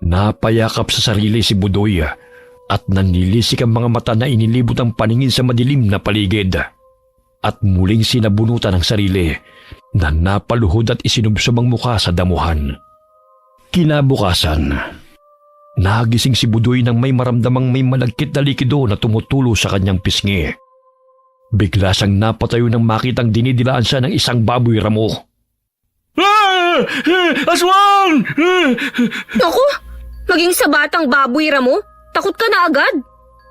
[SPEAKER 3] Napayakap sa sarili si Budoy at nanilisik ang mga mata na inilibot ang paningin sa madilim na paligid. At muling sinabunutan ang sarili na napaluhod at isinubsob ang mukha sa damuhan. Kinabukasan, nagising si Budoy nang may maramdamang may malagkit na likido na tumutulo sa kanyang pisngi. Bigla siyang napatayo nang makitang dinidilaan siya ng isang baboy ramo.
[SPEAKER 4] Aswang!
[SPEAKER 1] Naku, maging sa batang baboy ramo, takot ka na agad.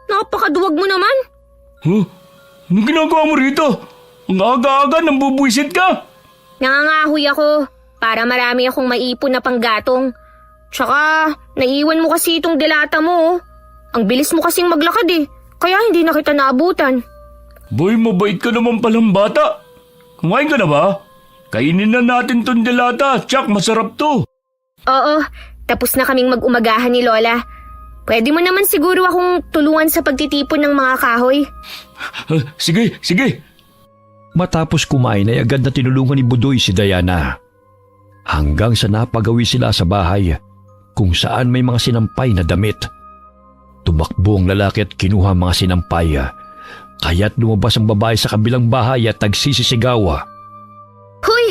[SPEAKER 1] Napakaduwag mo naman.
[SPEAKER 4] Huh? Anong ginagawa mo rito? Ang aga-aga nang bubuisit ka.
[SPEAKER 1] Nangangahoy ako para marami akong maipon na panggatong. Tsaka, naiwan mo kasi itong delata mo. Ang bilis mo kasing maglakad eh, kaya hindi na kita naabutan.
[SPEAKER 4] Boy, mabait ka naman palang bata. Kumain ka na ba? Kainin na natin tong delata, tsak masarap to.
[SPEAKER 1] Oo, tapos na kaming mag-umagahan ni Lola. Pwede mo naman siguro akong tulungan sa pagtitipon ng mga kahoy.
[SPEAKER 4] Sige, sige.
[SPEAKER 3] Matapos kumain ay agad na tinulungan ni Budoy si Diana. Hanggang sa napagawi sila sa bahay kung saan may mga sinampay na damit. Tumakbo ang lalaki at kinuha ang mga sinampay. Kaya't lumabas ang babae sa kabilang bahay at nagsisisigaw.
[SPEAKER 1] Hoy!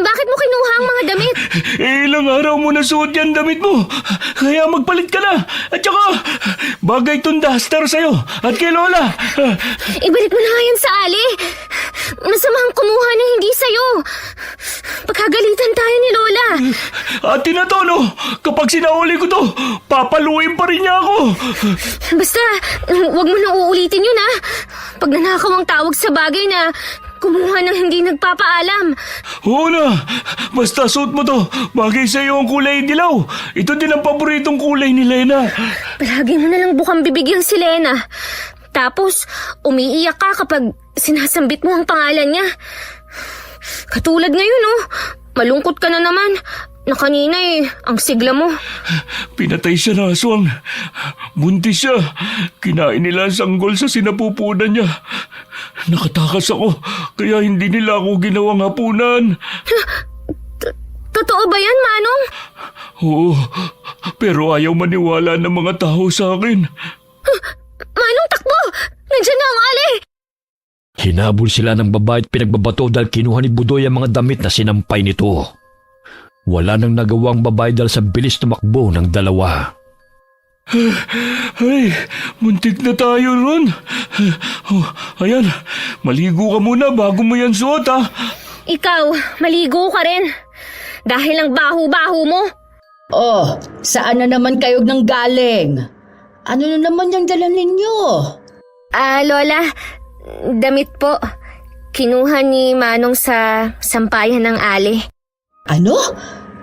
[SPEAKER 1] Bakit mo kinuha ang mga damit?
[SPEAKER 4] Ilang araw mo na suot yan damit mo. Kaya magpalit ka na. At saka, bagay tong duster sa'yo at kay Lola.
[SPEAKER 1] Ibalik mo na nga yan sa ali. Masamang kumuha na hindi sa'yo. Pagkagalitan tayo ni Lola.
[SPEAKER 4] At tinatono, kapag sinauli ko to, papaluin pa rin niya ako.
[SPEAKER 1] Basta, wag mo na uulitin yun ha. Pag nanakaw ang tawag sa bagay na kumuha ng hindi nagpapaalam.
[SPEAKER 4] Oo na, basta suot mo to. Bagay sa'yo ang kulay dilaw. Ito din ang paboritong kulay ni Lena.
[SPEAKER 1] Palagi mo na lang bukang bibigyan si Lena. Tapos, umiiyak ka kapag sinasambit mo ang pangalan niya. Katulad ngayon, oh. Malungkot ka na naman. na kanina ang sigla mo.
[SPEAKER 4] Pinatay siya ng aswang. Buntis siya. Kinain nila ang sanggol sa sinapupunan niya. Nakatakas ako, kaya hindi nila ako ginawang hapunan.
[SPEAKER 1] Totoo ba yan, Manong?
[SPEAKER 4] Oo, pero ayaw maniwala ng mga tao sa akin.
[SPEAKER 1] Manong, takbo! Nandiyan na ang ali!
[SPEAKER 3] Hinabol sila ng babae at pinagbabato dahil kinuha ni Budoy ang mga damit na sinampay nito. Wala nang nagawang babae dahil sa bilis tumakbo ng dalawa.
[SPEAKER 4] Ay, muntik na tayo ron. Oh, ayan, maligo ka muna bago mo yan suot ha.
[SPEAKER 1] Ikaw, maligo ka rin. Dahil ang baho-baho mo.
[SPEAKER 2] Oh, saan na naman kayo nang galing? Ano na naman yung dala ninyo?
[SPEAKER 1] Lola, damit po. Kinuha ni Manong sa sampayan ng ali.
[SPEAKER 2] Ano?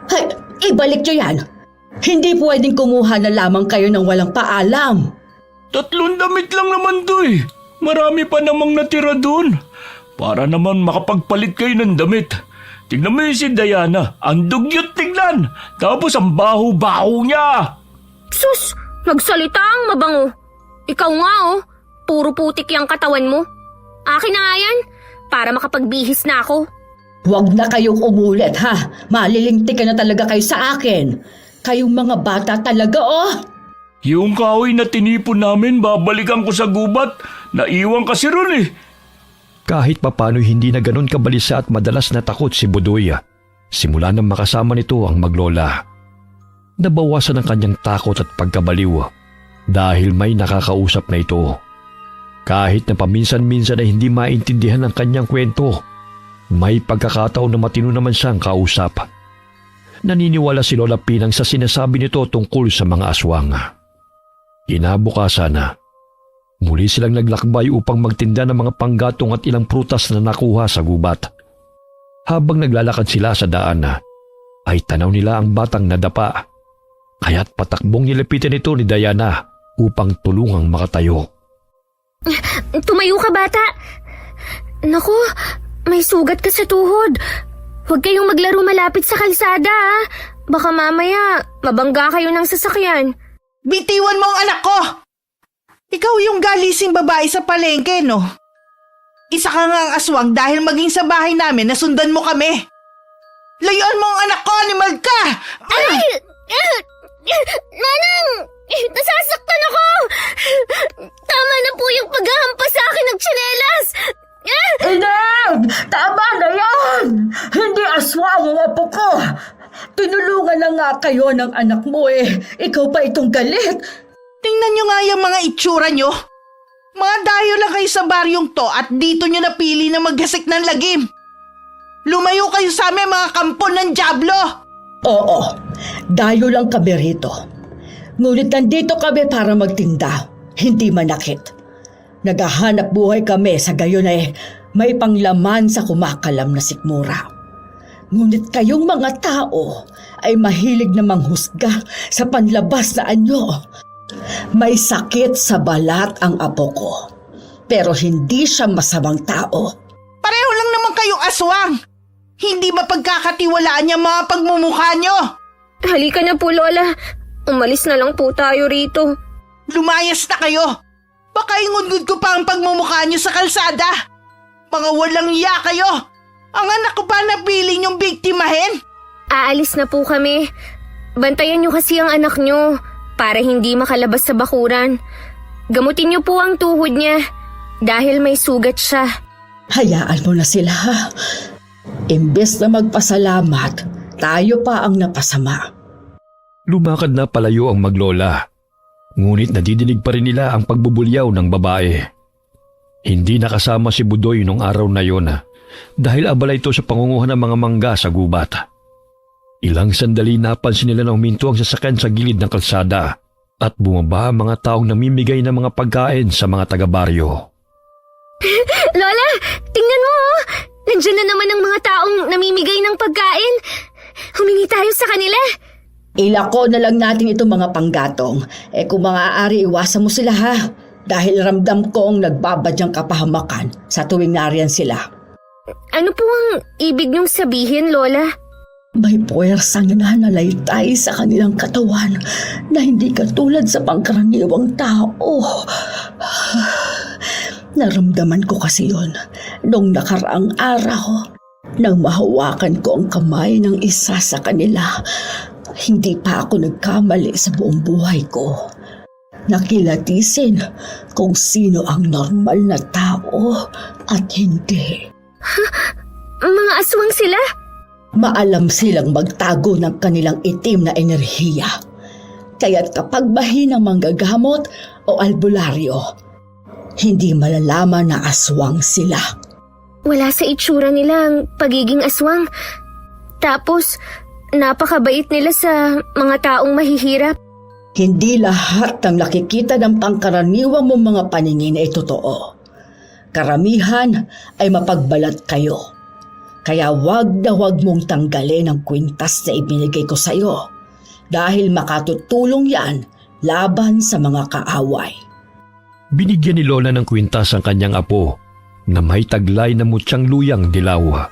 [SPEAKER 2] Hay, ibalik nyo yan. Hindi pwedeng kumuha na lamang kayo ng walang paalam.
[SPEAKER 4] 3 damit lang naman to eh. Marami pa namang natira dun. Para naman makapagpalit kayo ng damit. Tignan mo yung si Diana. Ang dugyot tignan. Tapos ang baho-baho niya.
[SPEAKER 1] Sus, nagsalita ang mabango. Ikaw nga puro putik yung katawan mo. Akin na nga yan, para makapagbihis na ako.
[SPEAKER 2] Huwag na kayong umulit ha. Malilintik na talaga kayo sa akin. Kayong mga bata talaga
[SPEAKER 4] Yung kahoy na tinipon namin, babalikan ko sa gubat. Naiwan kasi ron eh.
[SPEAKER 3] Kahit papano hindi na ganon kabalisa at madalas natakot si Budoy. Simula nang makasama nito ang maglola. Nabawasan ang kanyang takot at pagkabaliw dahil may nakakausap na ito. Kahit na paminsan-minsan ay hindi maintindihan ang kanyang kwento, may pagkakataon na matino naman siyang kausap. Naniniwala si Lola Pinang sa sinasabi nito tungkol sa mga aswang. Kinabukasan, muli silang naglakbay upang magtinda ng mga panggatong at ilang prutas na nakuha sa gubat. Habang naglalakad sila sa daan, ay tanaw nila ang batang nadapa. Kaya't patakbong nilapitan ito ni Diana upang tulungang makatayo.
[SPEAKER 1] Tumayo ka, bata. Naku, may sugat ka sa tuhod. Huwag kayong maglaro malapit sa kalsada, Baka mamaya, mabangga kayo ng sasakyan.
[SPEAKER 5] Bitiwan mo ang anak ko! Ikaw yung galising babae sa palengke, no? Isa ka nga ang aswang dahil maging sa bahay namin nasundan mo kami. Layuan mo ang anak ko, animal ka!
[SPEAKER 1] Ay! Nanang! Nasasaktan ako! Tama na po yung paghahampas sa akin ng tsinelas!
[SPEAKER 2] Ineng! Tama na yan! Hindi aswang ang apo ko! Tinulungan na nga kayo ng anak mo Ikaw pa itong galit.
[SPEAKER 5] Tingnan nyo nga yung mga itsura nyo. Mga dayo lang kayo sa baryong to at dito nyo napili na maggasik ng lagim. Lumayo kayo sa amin mga kampon ng dyablo!
[SPEAKER 2] Oo, dayo lang kami rito. Ngunit nandito kami para magtinda, hindi manakit. Naghahanap buhay kami sa gayon may panglaman sa kumakalam na sikmura. Ngunit kayong mga tao ay mahilig na manghusga sa panlabas na anyo. May sakit sa balat ang apo ko, pero hindi siya masamang tao.
[SPEAKER 5] Pareho lang naman kayong aswang. Hindi mapagkakatiwalaan yung mga pagmumukha nyo.
[SPEAKER 1] Halika na po, Lola. Umalis na lang po tayo rito.
[SPEAKER 5] Lumayas na kayo. Baka ingudgud ko pa ang pagmumukha nyo sa kalsada. Mga walang iya kayo. Ang anak ko pa napili nyong biktimahin.
[SPEAKER 1] Aalis na po kami. Bantayan niyo kasi ang anak niyo para hindi makalabas sa bakuran. Gamutin niyo po ang tuhod niya dahil may sugat siya.
[SPEAKER 2] Hayaan mo na sila ha. Imbes na magpasalamat, tayo pa ang napasama.
[SPEAKER 3] Lumakad na palayo ang maglola. Ngunit nadidinig pa rin nila ang pagbubulyaw ng babae. Hindi nakasama si Budoy nung araw na yon dahil abala ito sa pangunguha ng mga mangga sa gubat. Ilang sandali napansin nila na huminto ang sasakyan sa gilid ng kalsada at bumaba ang mga taong namimigay ng mga pagkain sa mga taga-baryo.
[SPEAKER 1] Lola, tingnan mo! Nandiyan na naman ang mga taong namimigay ng pagkain. Humingi tayo sa kanila.
[SPEAKER 2] Ilako na lang natin itong mga panggatong. Kung maaari, iwasan mo sila ha. Dahil ramdam ko ang nagbabadyang kapahamakan sa tuwing nariyan sila.
[SPEAKER 1] Ano po ang ibig niyong sabihin, Lola?
[SPEAKER 2] May puwersang nananalaytay sa kanilang katawan na hindi katulad sa pangkaraniwang tao. Naramdaman ko kasi yon nung nakaraang araw nang mahawakan ko ang kamay ng isa sa kanila. Hindi pa ako nagkamali sa buong buhay ko. Nakilatisin kung sino ang normal na tao at hindi.
[SPEAKER 1] Mga aswang sila?
[SPEAKER 2] Maalam silang magtago ng kanilang itim na enerhiya. Kaya't kapag bahin ng manggagamot o albularyo, hindi malalaman na aswang sila.
[SPEAKER 1] Wala sa itsura nila ang pagiging aswang. Tapos, napakabait nila sa mga taong mahihirap.
[SPEAKER 2] Hindi lahat ng nakikita ng pangkaraniwang mong mga paningin ay totoo. Karamihan ay mapagbalat kayo. Kaya wag na wag mong tanggalin ang kwintas na ibinigay ko sa iyo dahil makatutulong yan laban sa mga kaaway.
[SPEAKER 3] Binigyan ni Lola ng kwintas ang kanyang apo na may taglay na mutyang luyang dilaw.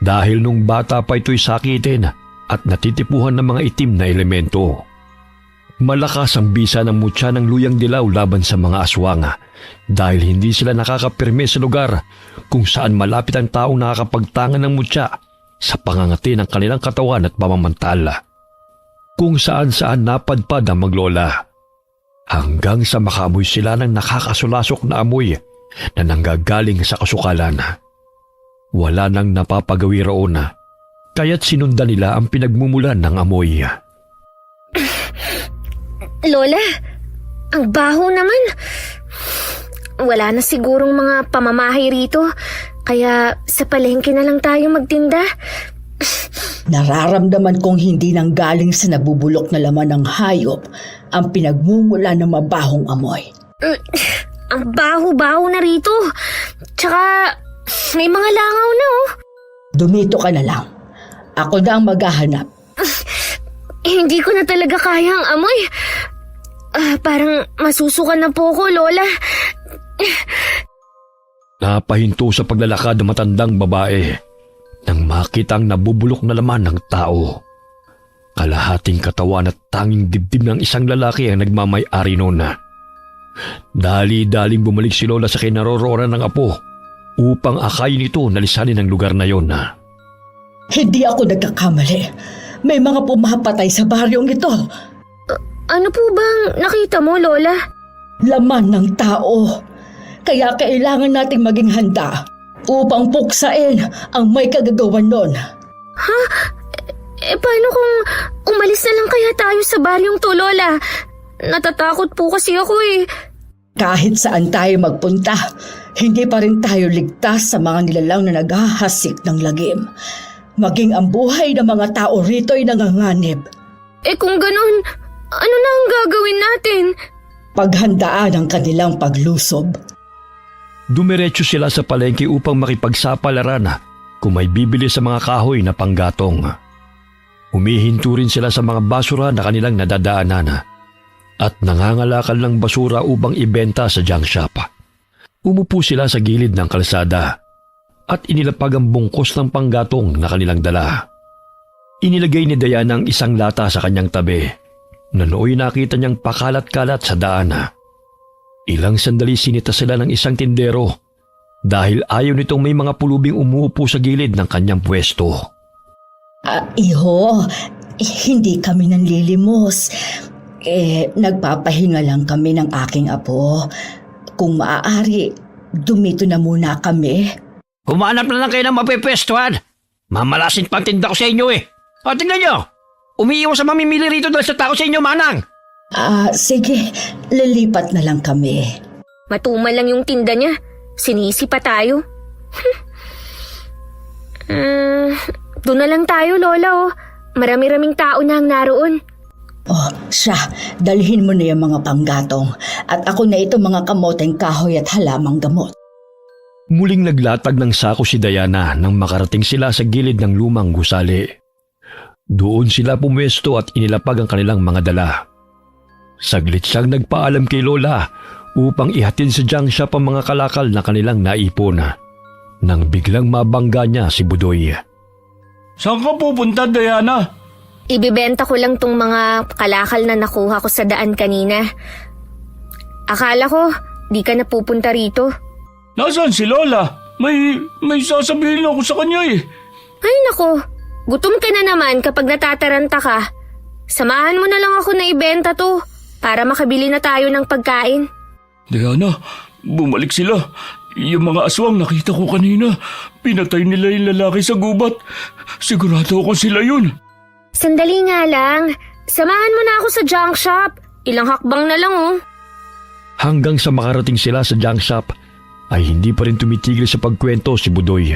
[SPEAKER 3] Dahil nung bata pa ito'y sakitin at natitipuhan ng mga itim na elemento. Malakas ang bisa ng mutya ng luyang dilaw laban sa mga aswang dahil hindi sila nakakapirme sa lugar kung saan malapit ang taong nakakapagtangan ng mutya sa pangangati ng kanilang katawan at pamamantala. Kung saan-saan napadpad ang maglola hanggang sa makamoy sila ng nakakasulasok na amoy na nanggagaling sa kasukalan. Wala nang napapagawi roon kaya't sinundan nila ang pinagmumulan ng amoy.
[SPEAKER 1] Lola, ang baho naman. Wala na sigurong mga pamamahay rito, kaya sa palengke na lang tayo magtinda.
[SPEAKER 2] Nararamdaman kong hindi nang galing sa nabubulok na laman ng hayop ang pinagmumula ng mabahong amoy.
[SPEAKER 1] Ang baho-baho na rito. Tsaka may mga langaw na oh.
[SPEAKER 2] Dumito ka na lang. Ako na ang maghahanap.
[SPEAKER 1] Hindi ko na talaga kaya ang amoy. Parang masusukan na po ko, Lola.
[SPEAKER 3] Napahinto sa paglalakad ng matandang babae nang makitang nabubulok na laman ng tao. Kalahating katawan at tanging dibdib ng isang lalaki ang nagmamay-ari noon. Dali-daling bumalik si Lola sa kinaroroonan ng apo upang akayin ito na lisanin ang lugar na yon.
[SPEAKER 2] Hindi ako nagkakamali. May mga pumapatay sa baryong ito.
[SPEAKER 1] Ano po bang nakita mo, Lola?
[SPEAKER 2] Laman ng tao. Kaya kailangan nating maging handa upang puksain ang may kagagawan nun.
[SPEAKER 1] Ha? Paano kung umalis na lang kaya tayo sa baryong to, Lola? Natatakot po kasi ako eh.
[SPEAKER 2] Kahit saan tayo magpunta, hindi pa rin tayo ligtas sa mga nilalang na naghahasik ng lagim. Maging ang buhay ng mga tao rito ay nanganganib.
[SPEAKER 1] Kung ganun, ano na ang gagawin natin?
[SPEAKER 2] Paghandaan ang kanilang paglusob.
[SPEAKER 3] Dumiretso sila sa palengke upang makipagsapalaran kung may bibili sa mga kahoy na panggatong. Humihinto rin sila sa mga basura na kanilang nadadaanan at nangangalakal ng basura upang ibenta sa junk shop. Umupo sila sa gilid ng kalsada at inilapag ang bungkos ng panggatong na kanilang dala. Inilagay ni Diana ang isang lata sa kanyang tabi na nooy nakita niyang pakalat-kalat sa daan. Ilang sandali sinita sila ng isang tindero dahil ayaw nitong may mga pulubing umuupo sa gilid ng kanyang pwesto.
[SPEAKER 2] Iho, hindi kami nanlilimos. Nagpapahinga lang kami ng aking apo. Kung maaari, dumito na muna kami.
[SPEAKER 6] Humanap na lang kayo ng mapipwestuhan. Mamalasin pang tinda ko sa inyo eh. O tingnan nyo, umiiwas sa mamimili rito dahil sa tao sa inyo, Manang.
[SPEAKER 2] Sige, lilipat na lang kami.
[SPEAKER 1] Matumal lang yung tinda niya. Sinisi pa tayo. Doon na lang tayo, Lola. Marami-raming tao na ang naroon.
[SPEAKER 2] Siya, dalhin mo na yung mga panggatong at ako na ito mga kamoteng kahoy at halamang gamot.
[SPEAKER 3] Muling naglatag ng sako si Diana nang makarating sila sa gilid ng lumang gusali. Doon sila pumwesto at inilapag ang kanilang mga dala. Saglit siyang nagpaalam kay Lola upang ihatid sa junk shop ang mga kalakal na kanilang naipon nang biglang mabangga niya si Budoy.
[SPEAKER 4] Saan ka pupunta, Diana?
[SPEAKER 1] Ibibenta ko lang tong mga kalakal na nakuha ko sa daan kanina. Akala ko, di ka napupunta rito.
[SPEAKER 4] Nasaan si Lola? May sasabihin ako sa kanya eh.
[SPEAKER 1] Ay nako, gutom ka na naman kapag natataranta ka. Samahan mo na lang ako na ibenta to para makabili na tayo ng pagkain.
[SPEAKER 4] Diana, bumalik sila. Yung mga aswang nakita ko kanina. Pinatay nila yung lalaki sa gubat. Sigurado ako sila yun.
[SPEAKER 1] Sandali nga lang, samahan mo na ako sa junk shop. Ilang hakbang na lang oh.
[SPEAKER 3] Hanggang sa makarating sila sa junk shop, ay hindi pa rin tumitigil sa pagkwento si Budoy.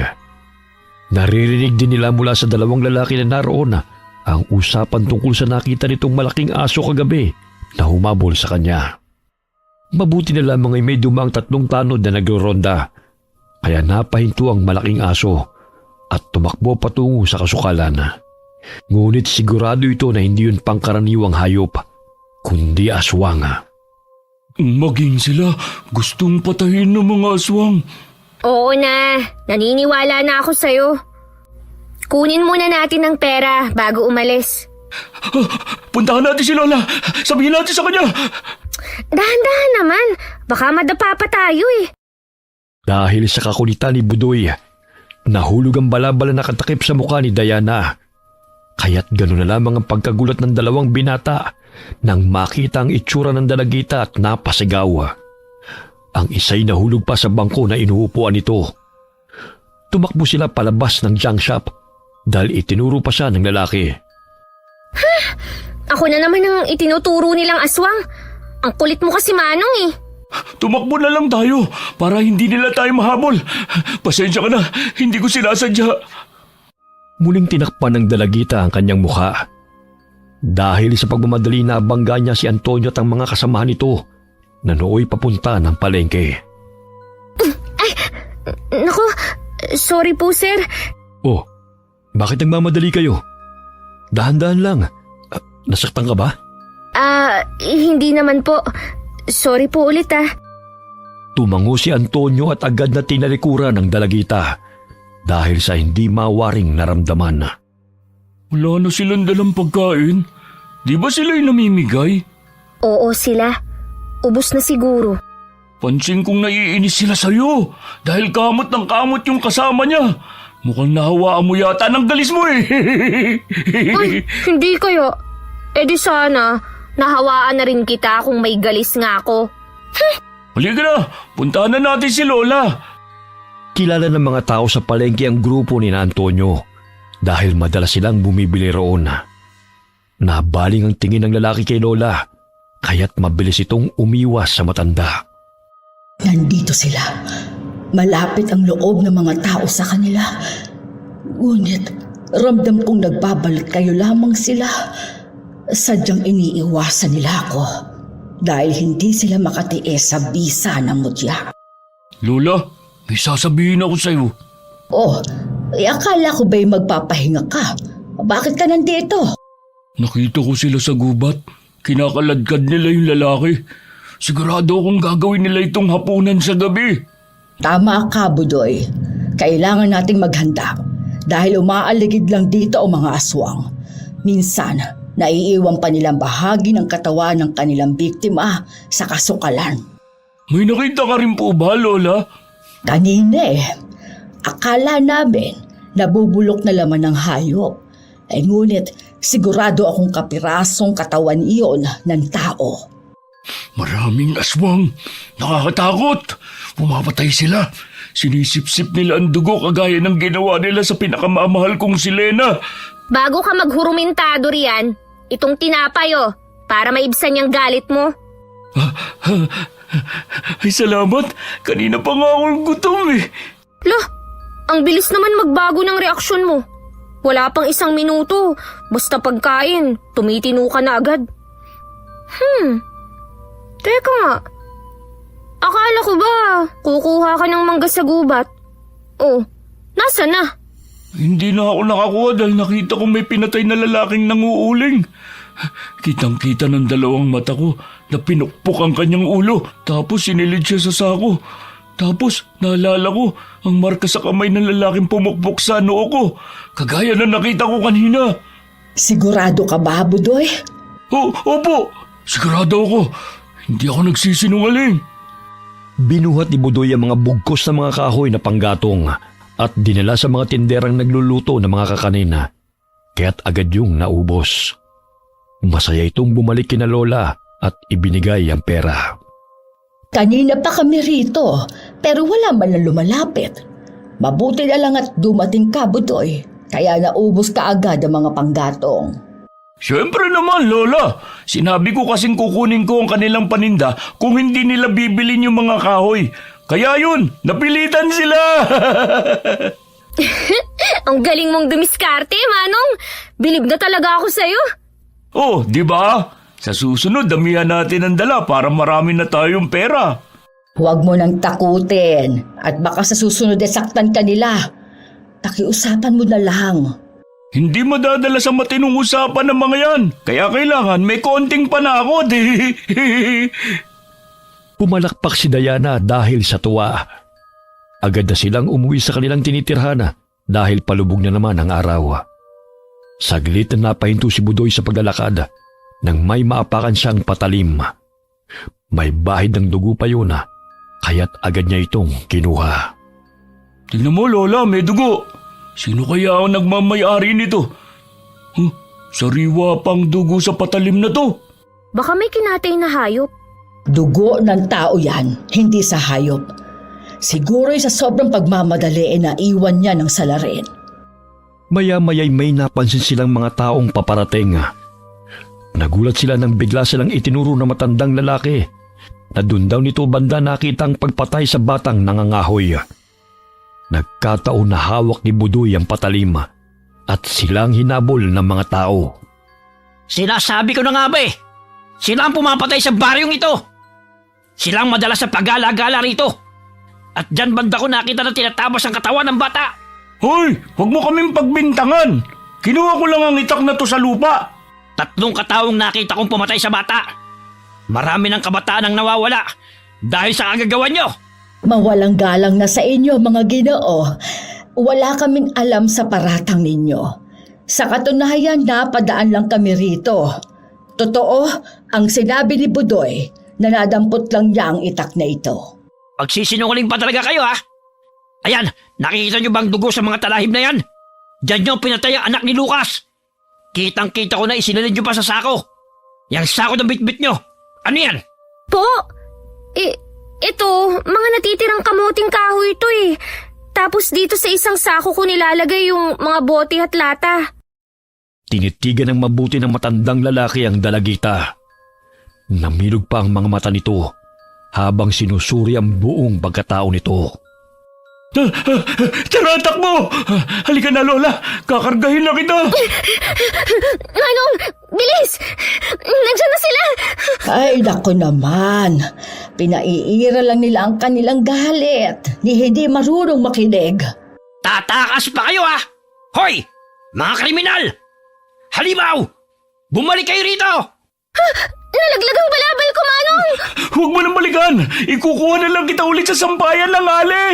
[SPEAKER 3] Naririnig din nila mula sa dalawang lalaki na naroon ang usapan tungkol sa nakita nitong malaking aso kagabi na humabol sa kanya. Mabuti na lamang ay may dumaang 3 tanod na nagroronda, kaya napahinto ang malaking aso at tumakbo patungo sa kasukalan. Ngunit sigurado ito na hindi yun pangkaraniwang hayop, kundi aswang.
[SPEAKER 4] Maging sila gustong patayin ng mga aswang.
[SPEAKER 1] Oo na, naniniwala na ako sa'yo. Kunin muna natin ang pera bago umalis.
[SPEAKER 4] Puntahan natin si Lola. Sabihin natin sa kanya.
[SPEAKER 1] Dahan-dahan naman, baka madapa pa tayo eh.
[SPEAKER 3] Dahil sa kakulitan ni Budoy, nahulog ang balabala na katakip sa mukha ni Diana. Kaya't gano'n na lamang ang pagkagulat ng dalawang binata nang makita ang itsura ng dalagita at napasigaw. Ang isa'y nahulog pa sa bangko na inuupuan nito. Tumakbo sila palabas ng junk shop dahil itinuro pa siya ng lalaki.
[SPEAKER 1] Ako na naman ang itinuturo nilang aswang. Ang kulit mo kasi Manong eh.
[SPEAKER 4] Tumakbo na lang tayo para hindi nila tayo mahabol. Pasensya ka na, hindi ko sinasadya.
[SPEAKER 3] Muling tinakpan ng dalagita ang kanyang mukha. Dahil sa pagmamadali na bangga niya si Antonio at ang mga kasamahan nito na nooy papunta ng palengke.
[SPEAKER 1] Naku, sorry po sir.
[SPEAKER 3] Oh, bakit nagmamadali kayo? Dahan-dahan lang. Nasaktan ka ba?
[SPEAKER 1] Hindi naman po. Sorry po ulit ah.
[SPEAKER 3] Tumango si Antonio at agad na tinalikuran ng dalagita dahil sa hindi mawaring naramdaman.
[SPEAKER 4] Wala na silang dalang pagkain. Di ba sila'y namimigay?
[SPEAKER 1] Oo sila. Ubus na siguro.
[SPEAKER 4] Pansin kong naiinis sila sa'yo dahil kamot ng kamot yung kasama niya. Mukhang nahawaan mo yata ng galis mo eh.
[SPEAKER 1] Ay, hindi kayo. Eh di sana, nahawaan na rin kita kung may galis nga ako.
[SPEAKER 4] Halika na, puntahan na natin si Lola.
[SPEAKER 3] Kilala ng mga tao sa palengke ang grupo ni na Antonio dahil madalas silang bumibili roon. Nabaling ang tingin ng lalaki kay Lola kaya't mabilis itong umiwas sa matanda.
[SPEAKER 2] Nandito sila. Malapit ang loob ng mga tao sa kanila. Ngunit ramdam kong nagbabalat kayo lamang sila. Sadyang iniiwasan nila ako dahil hindi sila makatiis sa bisa ng mutya.
[SPEAKER 4] Lola, may sasabihin ako sa'yo.
[SPEAKER 2] Oh, akala ko ba'y magpapahinga ka? Bakit ka nandito?
[SPEAKER 4] Nakita ko sila sa gubat. Kinakaladkad nila yung lalaki. Sigurado akong gagawin nila itong hapunan sa gabi.
[SPEAKER 2] Tama ka, Budoy. Kailangan nating maghanda dahil umaaligid lang dito ang mga aswang. Minsan, naiiwan pa nilang bahagi ng katawan ng kanilang biktima sa kasukalan.
[SPEAKER 4] May nakita ka rin po ba, Lola?
[SPEAKER 2] Kanina akala namin nabubulok na laman ng hayop. Ngunit sigurado akong kapirasong katawan iyon ng tao.
[SPEAKER 4] Maraming aswang. Nakakatakot. Pumapatay sila. Sinisip-sip nila ang dugo kagaya ng ginawa nila sa pinakamamahal kong si Lena.
[SPEAKER 1] Bago ka maghurumentado riyan, itong tinapay para maibsan yung galit mo.
[SPEAKER 4] Ay salamat. Kanina pa nga akong gutom eh.
[SPEAKER 1] Lah, ang bilis naman magbago ng reaksyon mo. Wala pang 1 minuto, basta pagkain, tumitino ka na agad. Teka nga, akala ko ba kukuha ka ng mangga sa gubat? Oh, nasa na?
[SPEAKER 4] Hindi na ako nakakuha dahil nakita kong may pinatay na lalaking nanguuling. Kitang-kita ng dalawang mata ko na pinukpok ang kanyang ulo tapos sinilid siya sa sako. Tapos naalala ko ang marka sa kamay ng lalaking pumukpok sa noo ko. Kagaya na nakita ko kanina.
[SPEAKER 2] Sigurado ka ba, Budoy?
[SPEAKER 4] Opo, sigurado ako. Hindi ako nagsisinungaling.
[SPEAKER 3] Binuhat ni Budoy ang mga bugkos na mga kahoy na panggatong at dinala sa mga tinderang nagluluto ng mga kakanin. Kaya't agad yung naubos. Masaya itong bumalik kina Lola at ibinigay ang pera.
[SPEAKER 2] Kanina pa kami rito, pero wala man lang lumalapit. Mabuti na lang at dumating ka, Budoy. Kaya naubos ka agad ang mga panggatong.
[SPEAKER 4] Siyempre naman, Lola. Sinabi ko kasing kukunin ko ang kanilang paninda kung hindi nila bibilin yung mga kahoy. Kaya yun, napilitan sila.
[SPEAKER 1] Ang galing mong dumiskarte, Manong. Bilib na talaga ako sa'yo.
[SPEAKER 4] Oh, di ba? Sa susunod, damihan natin ang dala para marami na tayong pera.
[SPEAKER 2] Huwag mo nang takutin at baka sa susunod ay saktan ka nila. Pakiusapan mo na lang.
[SPEAKER 4] Hindi madadala sa matinong usapan ng mga yan. Kaya kailangan may konting panakot eh.
[SPEAKER 3] Pumalakpak si Diana dahil sa tuwa. Agad na silang umuwi sa kanilang tinitirhan dahil palubog na naman ang araw. Saglit na napahinto si Budoy sa paglalakad nang may maapakan siyang patalim. May bahid ng dugo pa yun kaya't agad niya itong kinuha.
[SPEAKER 4] Tingnan mo, Lola, may dugo. Sino kaya ang nagmamayari nito? Sariwa pang dugo sa patalim na to.
[SPEAKER 1] Baka may kinatay na hayop.
[SPEAKER 2] Dugo ng tao yan, hindi sa hayop. Siguro sa sobrang pagmamadali naiwan niya ng salarin.
[SPEAKER 3] Maya-maya'y may napansin silang mga taong paparating. Nagulat sila nang bigla silang itinuro na matandang lalaki na dun daw nito banda nakitang pagpatay sa batang nangangahoy. Nagkataon na hawak ni Budoy ang patalim at silang hinabol ng mga tao.
[SPEAKER 6] Sinasabi ko na nga ba eh. Sila ang pumapatay sa baryong ito. Sila ang madalas sa pag-gala-gala rito. At dyan banda ko nakita na tinatapos ang katawan ng bata.
[SPEAKER 4] Hoy, huwag mo kaming pagbintangan. Kinuha ko lang ang itak na to sa lupa.
[SPEAKER 6] 3 kataong nakita kong pumatay sa bata. Marami ng kabataan ang nawawala dahil sa kagagawan nyo.
[SPEAKER 2] Mawalang galang na sa inyo, mga Ginoo. Wala kaming alam sa paratang ninyo. Sa katunayan, napadaan lang kami rito. Totoo, ang sinabi ni Budoy na nadampot lang niya ang itak na ito.
[SPEAKER 6] Pagsisinungaling pa talaga kayo ha? Ayan, nakikita nyo bang dugo sa mga talahib na yan? Diyan nyo pinatay ang anak ni Lucas. Kitang-kita ko na isinalid nyo pa sa sako. Yang sako ng bitbit nyo. Ano yan?
[SPEAKER 1] Po, ito, mga natitirang kamuting kahoy ito eh. Tapos dito sa isang sako ko nilalagay yung mga bote at lata.
[SPEAKER 3] Tinitigan ng mabuti ng matandang lalaki ang dalagita. Namilog pa ang mga mata nito habang sinusuri ang buong pagkatao nito.
[SPEAKER 4] Tara, takbo! Halika na, Lola. Kakargahin na kita.
[SPEAKER 1] Manong, bilis! Nandiyan na sila!
[SPEAKER 2] Ay, naku naman. Pinaiira lang nila ang kanilang galit. Ni hindi marunong makinig.
[SPEAKER 6] Tatakas pa kayo ha? Hoy! Mga kriminal! Halimaw! Bumalik kayo rito!
[SPEAKER 1] Nalaglag ang balabal ko, Manong!
[SPEAKER 4] Huwag mo nang balikan. Ikukuha na lang kita ulit sa sampayan ng ali.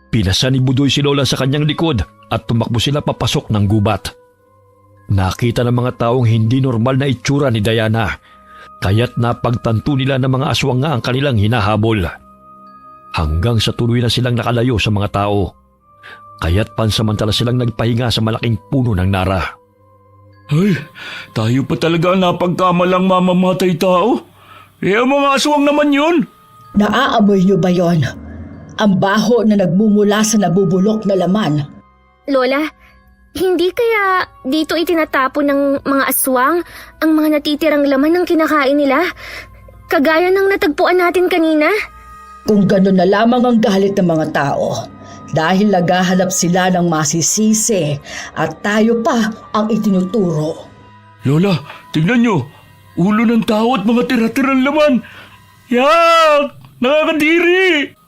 [SPEAKER 3] Pinasa ni Budoy si Lola sa kanyang likod at tumakbo sila papasok ng gubat. Nakita ng mga taong hindi normal na itsura ni Diana, kaya't napagtanto nila na mga aswang nga ang kanilang hinahabol. Hanggang sa tuloy na silang nakalayo sa mga tao, kaya't pansamantala silang nagpahinga sa malaking puno ng nara.
[SPEAKER 4] Ay, tayo pa talaga ang napagkamalang mamamatay tao. Ang mga aswang naman yun.
[SPEAKER 2] Naaamoy niyo ba yon? Ang baho na nagmumula sa nabubulok na laman.
[SPEAKER 1] Lola, hindi kaya dito itinatapon ng mga aswang ang mga natitirang laman ng kinakain nila? Kagaya ng natagpuan natin kanina?
[SPEAKER 2] Kung gano'n na lamang ang galit ng mga tao, dahil naghahanap sila ng masisisi at tayo pa ang itinuturo.
[SPEAKER 4] Lola, tignan nyo. Ulo ng tao at mga tira-tirang laman. Yak! Nakakadiri!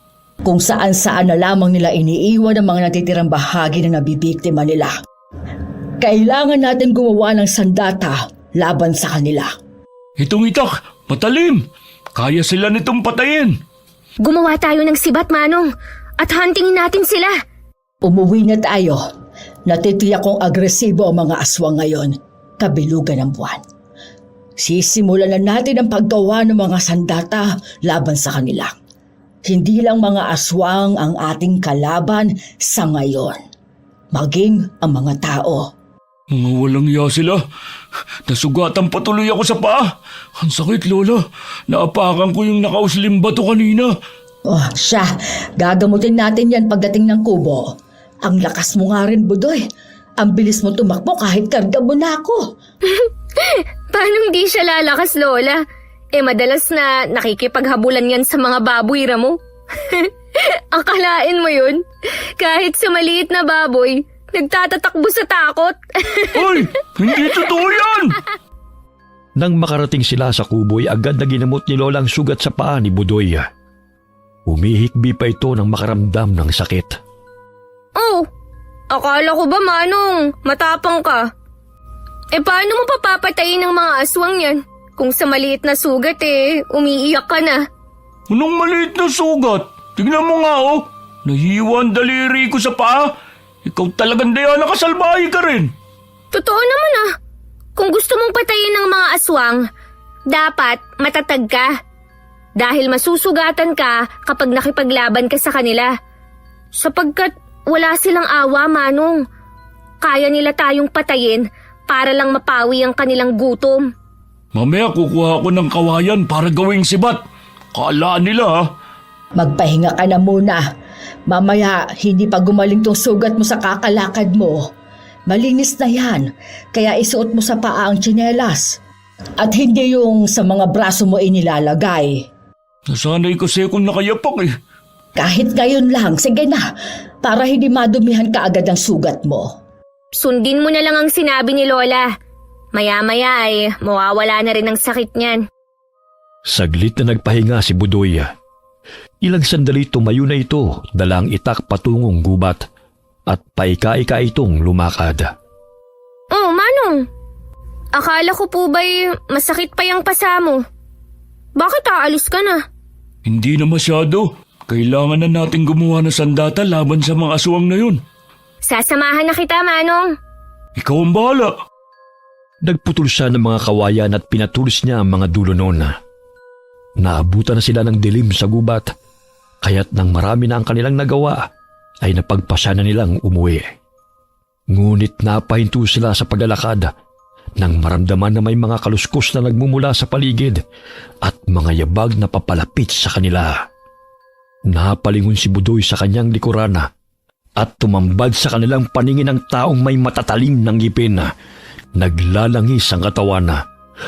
[SPEAKER 2] Kung saan-saan na lamang nila iniiwan ang mga natitirang bahagi na nabibiktima nila. Kailangan natin gumawa ng sandata laban sa kanila.
[SPEAKER 4] Itong itak, matalim. Kaya sila nitong patayin.
[SPEAKER 1] Gumawa tayo ng sibat, Manong. At huntingin natin sila.
[SPEAKER 2] Umuwi na tayo. Natitiyak kong agresibo ang mga aswang ngayon, kabilugan ng buwan. Sisimulan na natin ang paggawa ng mga sandata laban sa kanila. Hindi lang mga aswang ang ating kalaban sa ngayon, maging ang mga tao.
[SPEAKER 4] Mga walang iya sila. Nasugatan patuloy ako sa paa. Ang sakit, Lola. Naapakan ko yung nakauslim bato kanina.
[SPEAKER 2] Oh, siya, gagamutin natin yan pagdating ng kubo. Ang lakas mo nga rin, Budoy. Ang bilis mo tumakbo kahit karga mo na ako.
[SPEAKER 1] Paano hindi siya lalakas, Lola? Madalas na nakikipaghabulan yan sa mga baboy, Ramo. Akalain mo yun? Kahit sa maliit na baboy, nagtatatakbo sa takot.
[SPEAKER 4] Hoy! Hindi totoo yan!
[SPEAKER 3] Nang makarating sila sa kuboy, agad na ginamot ni Lola ang sugat sa paa ni Budoy. Humihikbi pa ito nang makaramdam ng sakit.
[SPEAKER 1] Oh, akala ko ba, Manong, matapang ka? Paano mo papapatayin ng mga aswang yan? Kung sa maliit na sugat umiiyak ka na.
[SPEAKER 4] Anong maliit na sugat? Tignan mo nga, oh. Nahiwa ang daliri ko sa paa. Ikaw talagang Diana, kasalbahe ka rin.
[SPEAKER 1] Totoo naman ah. Kung gusto mong patayin ng mga aswang, dapat matatag ka. Dahil masusugatan ka kapag nakipaglaban ka sa kanila. Sapagkat wala silang awa, Manong. Kaya nila tayong patayin para lang mapawi ang kanilang gutom.
[SPEAKER 4] Mamaya kukuha ako ng kawayan para gawing sibat. Kalaan nila, ha?
[SPEAKER 2] Magpahinga ka na muna. Mamaya, hindi pa gumaling tong sugat mo sa kakalakad mo. Malinis na yan, kaya isuot mo sa paa ang tsinelas. At hindi yung sa mga braso mo inilalagay.
[SPEAKER 4] Nasanay kasi akong nakayapak eh.
[SPEAKER 2] Kahit ngayon lang, sige na, para hindi madumihan ka agad ang sugat mo.
[SPEAKER 1] Sundin mo na lang ang sinabi ni Lola. Maya-maya mawawala na rin ang sakit niyan.
[SPEAKER 3] Saglit na nagpahinga si Budoy. Ilang sandali tumayo na ito, dalang itak patungong gubat at paika-ika itong lumakad.
[SPEAKER 1] Oh, Manong. Akala ko po ba'y masakit pa yung pasa mo? Bakit aalis ka na?
[SPEAKER 4] Hindi na masyado. Kailangan na natin gumawa ng sandata laban sa mga aswang na yun.
[SPEAKER 1] Sasamahan na kita, Manong.
[SPEAKER 4] Ikaw ang bahala.
[SPEAKER 3] Nagputol siya ng mga kawayan at pinatulis niya ang mga dulo noon. Naabutan na sila ng dilim sa gubat, kaya't nang marami na ang kanilang nagawa, ay napagpasya na nilang umuwi. Ngunit napahinto sila sa paglalakad nang maramdaman na may mga kaluskos na nagmumula sa paligid at mga yabag na papalapit sa kanila. Napalingon si Budoy sa kanyang likuran at tumambad sa kanilang paningin ang taong may matatalim ng ngipin. Naglalangis ang katawan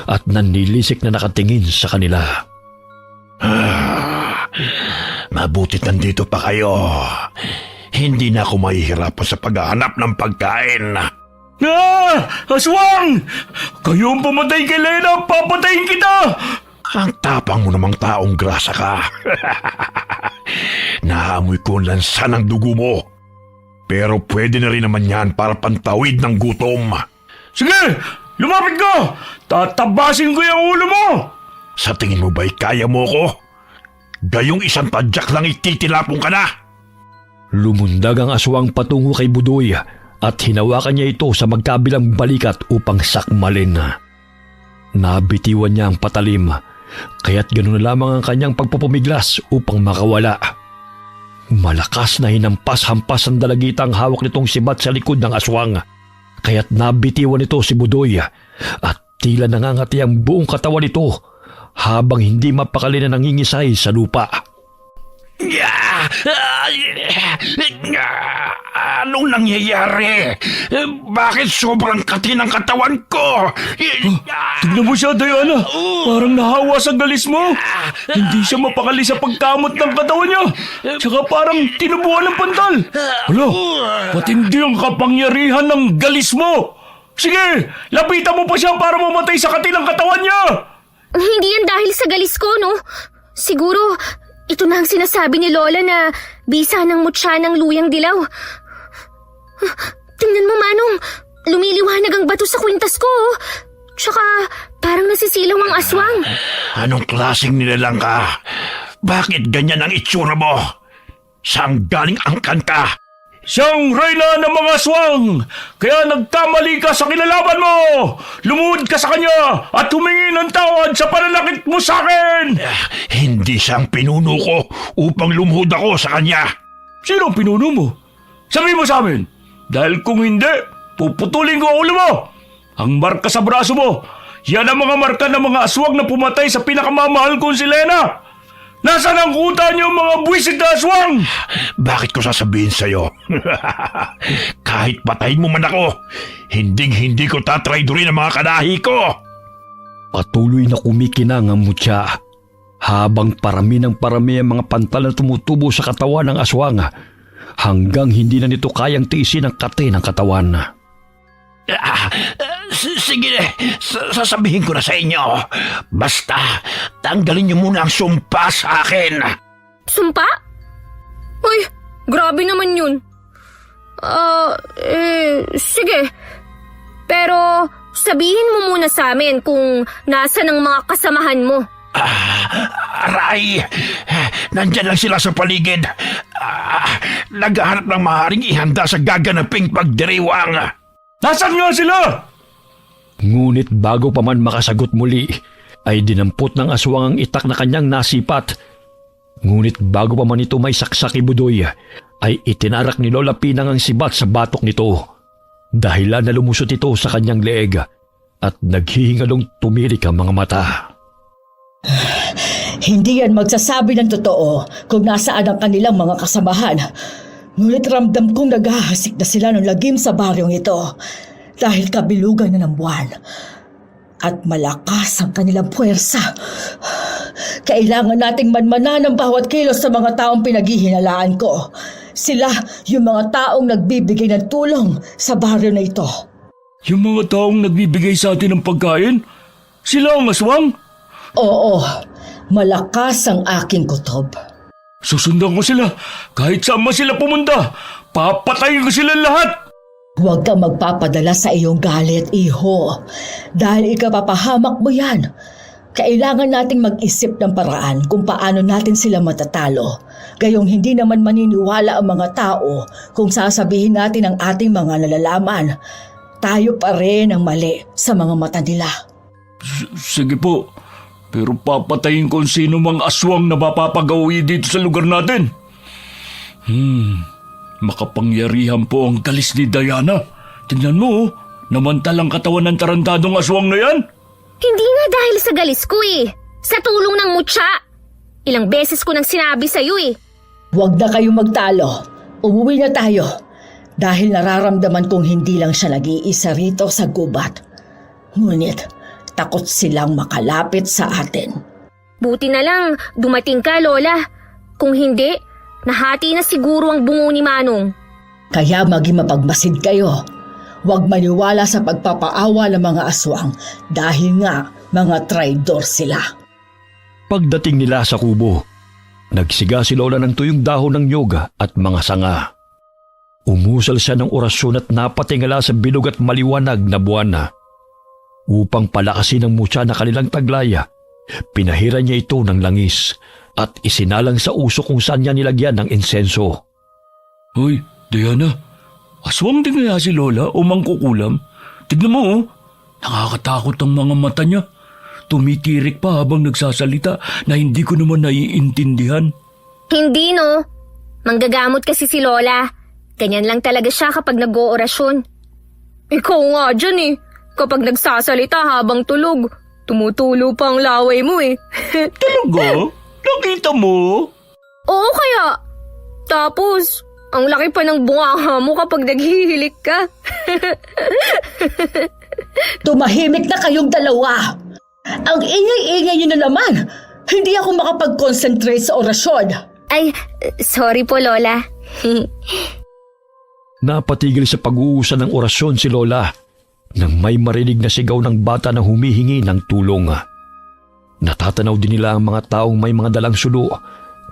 [SPEAKER 3] at nanilisik na nakatingin sa kanila.
[SPEAKER 7] Mabutit nandito pa kayo. Hindi na ako mahihirapan sa paghahanap ng pagkain.
[SPEAKER 4] Aswang! Kayo ang pumatay kay Lena, papatayin kita!
[SPEAKER 7] Ang tapang mo namang taong grasa ka. Naamoy ko ang lansa ng dugo mo. Pero pwede na rin naman yan para pantawid ng gutom.
[SPEAKER 4] Sige, lumapit ka! Tatabasin ko yung ulo mo!
[SPEAKER 7] Sa tingin mo ba'y kaya mo ko? Gayong isang tadyak lang ititilapong ka na.
[SPEAKER 3] Lumundag ang aswang patungo kay Budoy at hinawakan niya ito sa magkabilang balikat upang sakmalin. Nabitiwan niya ang patalim, kaya't ganoon na lamang ang kanyang pagpupumiglas upang makawala. Malakas na hinampas-hampas ang dalagitang hawak nitong sibat sa likod ng aswang, kaya't nabitiwan nito si Budoy at tila nangangati ang buong katawan nito habang hindi mapakali na nangingisay sa lupa.
[SPEAKER 7] Anong nangyayari? Bakit sobrang kati ng katawan ko?
[SPEAKER 4] Tignan mo siya, Diana. Parang nahawa sa galis mo. Hindi siya mapakali sa pagkamot ng katawan niya. Tsaka parang tinubuan ng pantal. Hala, patindi ang kapangyarihan ng galis mo. Sige, lapitan mo pa siya para mamatay sa kati ng katawan niya.
[SPEAKER 1] Hindi yan dahil sa galis ko, no? Siguro, ito na ang sinasabi ni Lola na bisa ng mutya ng luyang dilaw. Tingnan mo, Manong. Lumiliwanag ang bato sa kwintas ko. Tsaka, parang nasisilaw ang aswang.
[SPEAKER 7] Anong klaseng nilalang ka? Bakit ganyan ang itsura mo? Saan galing ang kanta?
[SPEAKER 4] Siyang reyna ng mga aswang, kaya nagkamali ka sa kinalaban mo! Lumuhod ka sa kanya at humingi ng tawad sa pananakit mo sa akin!
[SPEAKER 7] Hindi siyang pinuno ko upang lumuhod ako sa kanya.
[SPEAKER 4] Sino ang pinuno mo? Sabihin mo sa amin, dahil kung hindi, puputulin ko ang ulo mo! Ang marka sa braso mo, yan ang mga marka ng mga aswang na pumatay sa pinakamamahal kong si Lena! Nasaan ang kuta niyo mga buwisit na aswang?
[SPEAKER 7] Bakit ko sasabihin sa'yo? Kahit patayin mo man ako, hindi ko tatraydorin ang mga kanahi ko.
[SPEAKER 3] Patuloy na kumikinang ang mutya habang parami ng parami ang mga pantal na tumutubo sa katawan ng aswang hanggang hindi na nito kayang tiisin ang kate ng katawan.
[SPEAKER 7] Sige, sasabihin ko na sa inyo. Basta, tanggalin niyo muna ang sumpa sa akin.
[SPEAKER 1] Sumpa? Uy, grabe naman yun. Sige. Pero sabihin mo muna sa amin kung nasa ng mga kasamahan mo.
[SPEAKER 7] Aray, nandyan lang sila sa paligid. Naghahanap ng maaaring ihanda sa gaganaping pagdiriwang.
[SPEAKER 4] Nasaan nga sila?
[SPEAKER 3] Ngunit bago pa man makasagot muli, ay dinampot ng aswang ang itak na kanyang nasipat. Ngunit bago pa man ito may saksaki budoy, ay itinarak ni Lola Pinang ang sibat sa batok nito. Dahilan na lumusot ito sa kanyang leeg at naghihingalong tumirik ang mga mata.
[SPEAKER 2] Hindi yan magsasabi ng totoo kung nasaan ang kanilang mga kasamahan. Ngunit ramdam kong naghahasik na sila ng lagim sa baryong ito dahil kabilugan na ng buwan. At malakas ang kanilang puwersa. Kailangan nating manmanan ng bawat kilos sa mga taong pinaghihinalaan ko. Sila yung mga taong nagbibigay ng tulong sa baryo na ito.
[SPEAKER 4] Yung mga taong nagbibigay sa atin ng pagkain? Sila ang aswang?
[SPEAKER 2] Oo, malakas ang aking kutob.
[SPEAKER 4] Susundan ko sila. Kahit saan man sila pumunta, papatayin ko sila lahat.
[SPEAKER 2] Huwag kang magpapadala sa iyong galit, iho. Dahil ikapapahamak mo yan. Kailangan nating mag-isip ng paraan kung paano natin sila matatalo. Gayong hindi naman maniniwala ang mga tao kung sasabihin natin ang ating mga nalalaman. Tayo pa rin ang mali sa mga mata nila.
[SPEAKER 4] Sige po. Pero papatayin ko sino mang aswang na mapapagawi dito sa lugar natin. Makapangyarihan po ang galis ni Diana. Tingnan mo, namantalang katawan ng tarantadong aswang na yan.
[SPEAKER 1] Hindi nga dahil sa galis ko eh. Sa tulong ng mutya. Ilang beses ko nang sinabi sa'yo eh.
[SPEAKER 2] Huwag na kayong magtalo. Umuwi na tayo. Dahil nararamdaman kong hindi lang siya nag-iisa rito sa gubat. Ngunit, takot silang makalapit sa atin.
[SPEAKER 1] Buti na lang, dumating ka, Lola. Kung hindi, nahati na siguro ang bungo ni Manong.
[SPEAKER 2] Kaya maging mapagmasid kayo. Huwag maniwala sa pagpapaawa ng mga aswang dahil nga mga traidor sila.
[SPEAKER 3] Pagdating nila sa kubo, nagsiga si Lola ng tuyong dahon ng nyog at mga sanga. Umusal siya ng orasyon at napatingala sa bilog at maliwanag na buwan. Upang palakasin ang mutya na kanilang taglaya, pinahiran niya ito ng langis at isinalang sa uso kung saan niya nilagyan ng insenso.
[SPEAKER 4] Hoy, Diana, aswang din kaya si Lola o mangkukulam? Tignan mo oh, nakakatakot ang mga mata niya. Tumitirik pa habang nagsasalita na hindi ko naman naiintindihan.
[SPEAKER 1] Hindi no. Manggagamot kasi si Lola. Ganyan lang talaga siya kapag nag-oorasyon. Ikaw nga dyan eh. Kapag nagsasalita habang tulog, tumutulo pa ang laway mo eh.
[SPEAKER 4] Talaga? Nakita mo?
[SPEAKER 1] Oo kaya. Tapos, ang laki pa ng bunganga mo kapag naghihilik ka.
[SPEAKER 2] Tumahimik na kayong dalawa. Ang ingay-ingay niyo na naman. Hindi ako makapag-concentrate sa orasyon.
[SPEAKER 1] Ay, sorry po Lola.
[SPEAKER 3] Napatigil sa pag-uusa ng orasyon si Lola nang may marinig na sigaw ng bata na humihingi ng tulong. Natatanaw din nila ang mga taong may mga dalang sulo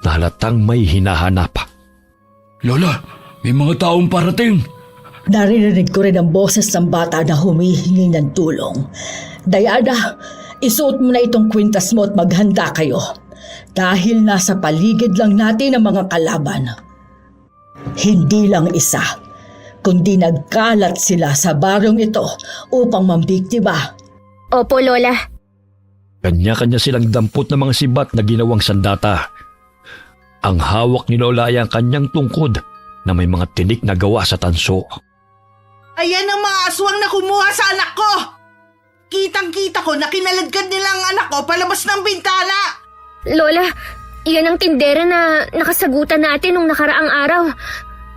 [SPEAKER 3] na halatang may hinahanap.
[SPEAKER 4] Lola, may mga taong parating.
[SPEAKER 2] Naririnig ko rin ang boses ng bata na humihingi ng tulong. Diana, isuot mo na itong kwintas mo at maghanda kayo. dahil nasa paligid lang natin ang mga kalaban. Hindi lang isa, kundi nagkalat sila sa baryong ito upang mambiktima.
[SPEAKER 1] Opo, Lola.
[SPEAKER 3] Kanya-kanya silang dampot ng mga sibat na ginawang sandata. Ang hawak ni Lola ay ang kanyang tungkod na may mga tinik na gawa sa tanso.
[SPEAKER 5] Ayan ang mga aswang na kumuha sa anak ko! Kitang-kita ko na kinaladkad nila ang anak ko palabas ng bintana!
[SPEAKER 1] Lola, yan ang tindera na nakasagutan natin nung nakaraang araw.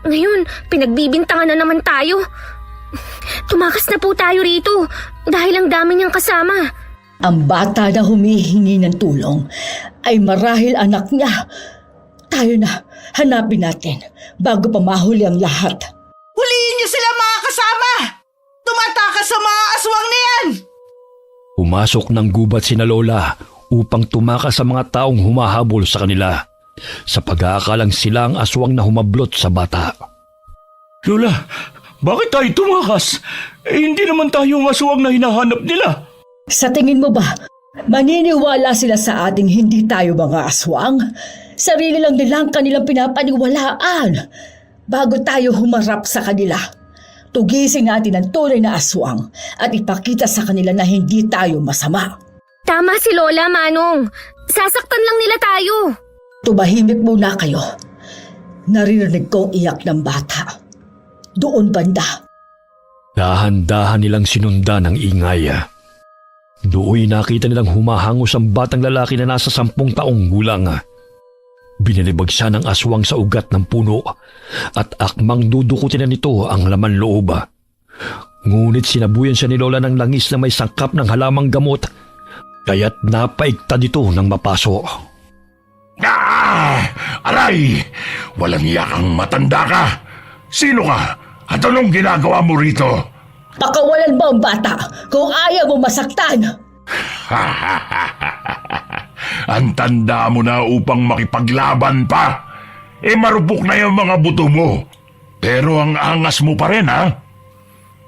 [SPEAKER 1] Ngayon, pinagbibintangan na naman tayo. Tumakas na po tayo rito dahil ang dami niyang kasama.
[SPEAKER 2] Ang bata na humihingi ng tulong ay marahil anak niya. Tayo na, hanapin natin bago pa mahuli ang lahat.
[SPEAKER 5] Huliin niyo sila mga kasama! Tumatakas sa mga aswang na yan!
[SPEAKER 3] Pumasok ng gubat sina Lola upang tumakas sa mga taong humahabol sa kanila. Sa pag-aakalang sila ang aswang na humablot sa bata.
[SPEAKER 4] Lola, bakit tayo tumakas? Hindi naman tayo ang aswang na hinahanap nila.
[SPEAKER 2] Sa tingin mo ba, maniniwala sila sa ating hindi tayo mga aswang? Sarili lang nila ang kanilang pinapaniwalaan. Bago tayo humarap sa kanila, tugisin natin ang tunay na aswang at ipakita sa kanila na hindi tayo masama.
[SPEAKER 1] Tama si Lola, Manong. Sasaktan lang nila tayo.
[SPEAKER 2] Tumahimik muna kayo. Naririnig kong iyak ng bata. Doon banda.
[SPEAKER 3] Dahan-dahan nilang sinundan ang ingay. Doon nakita nilang humahangos ang batang lalaki na nasa 10 taong gulang. Binalibag siya ng aswang sa ugat ng puno at akmang dudukutin na nito ang laman loob. Ngunit sinabuyan siya ni Lola ng langis na may sangkap ng halamang gamot, kaya't napaigta dito ng mapaso.
[SPEAKER 7] Aray! Walang iyakang matanda ka! Sino ka? At anong ginagawa mo rito?
[SPEAKER 2] Pakawalan mo ang bata kung ayaw mo masaktan.
[SPEAKER 7] Ang tanda mo na upang makipaglaban pa. Marupok na yung mga buto mo. Pero ang angas mo pa rin, ha?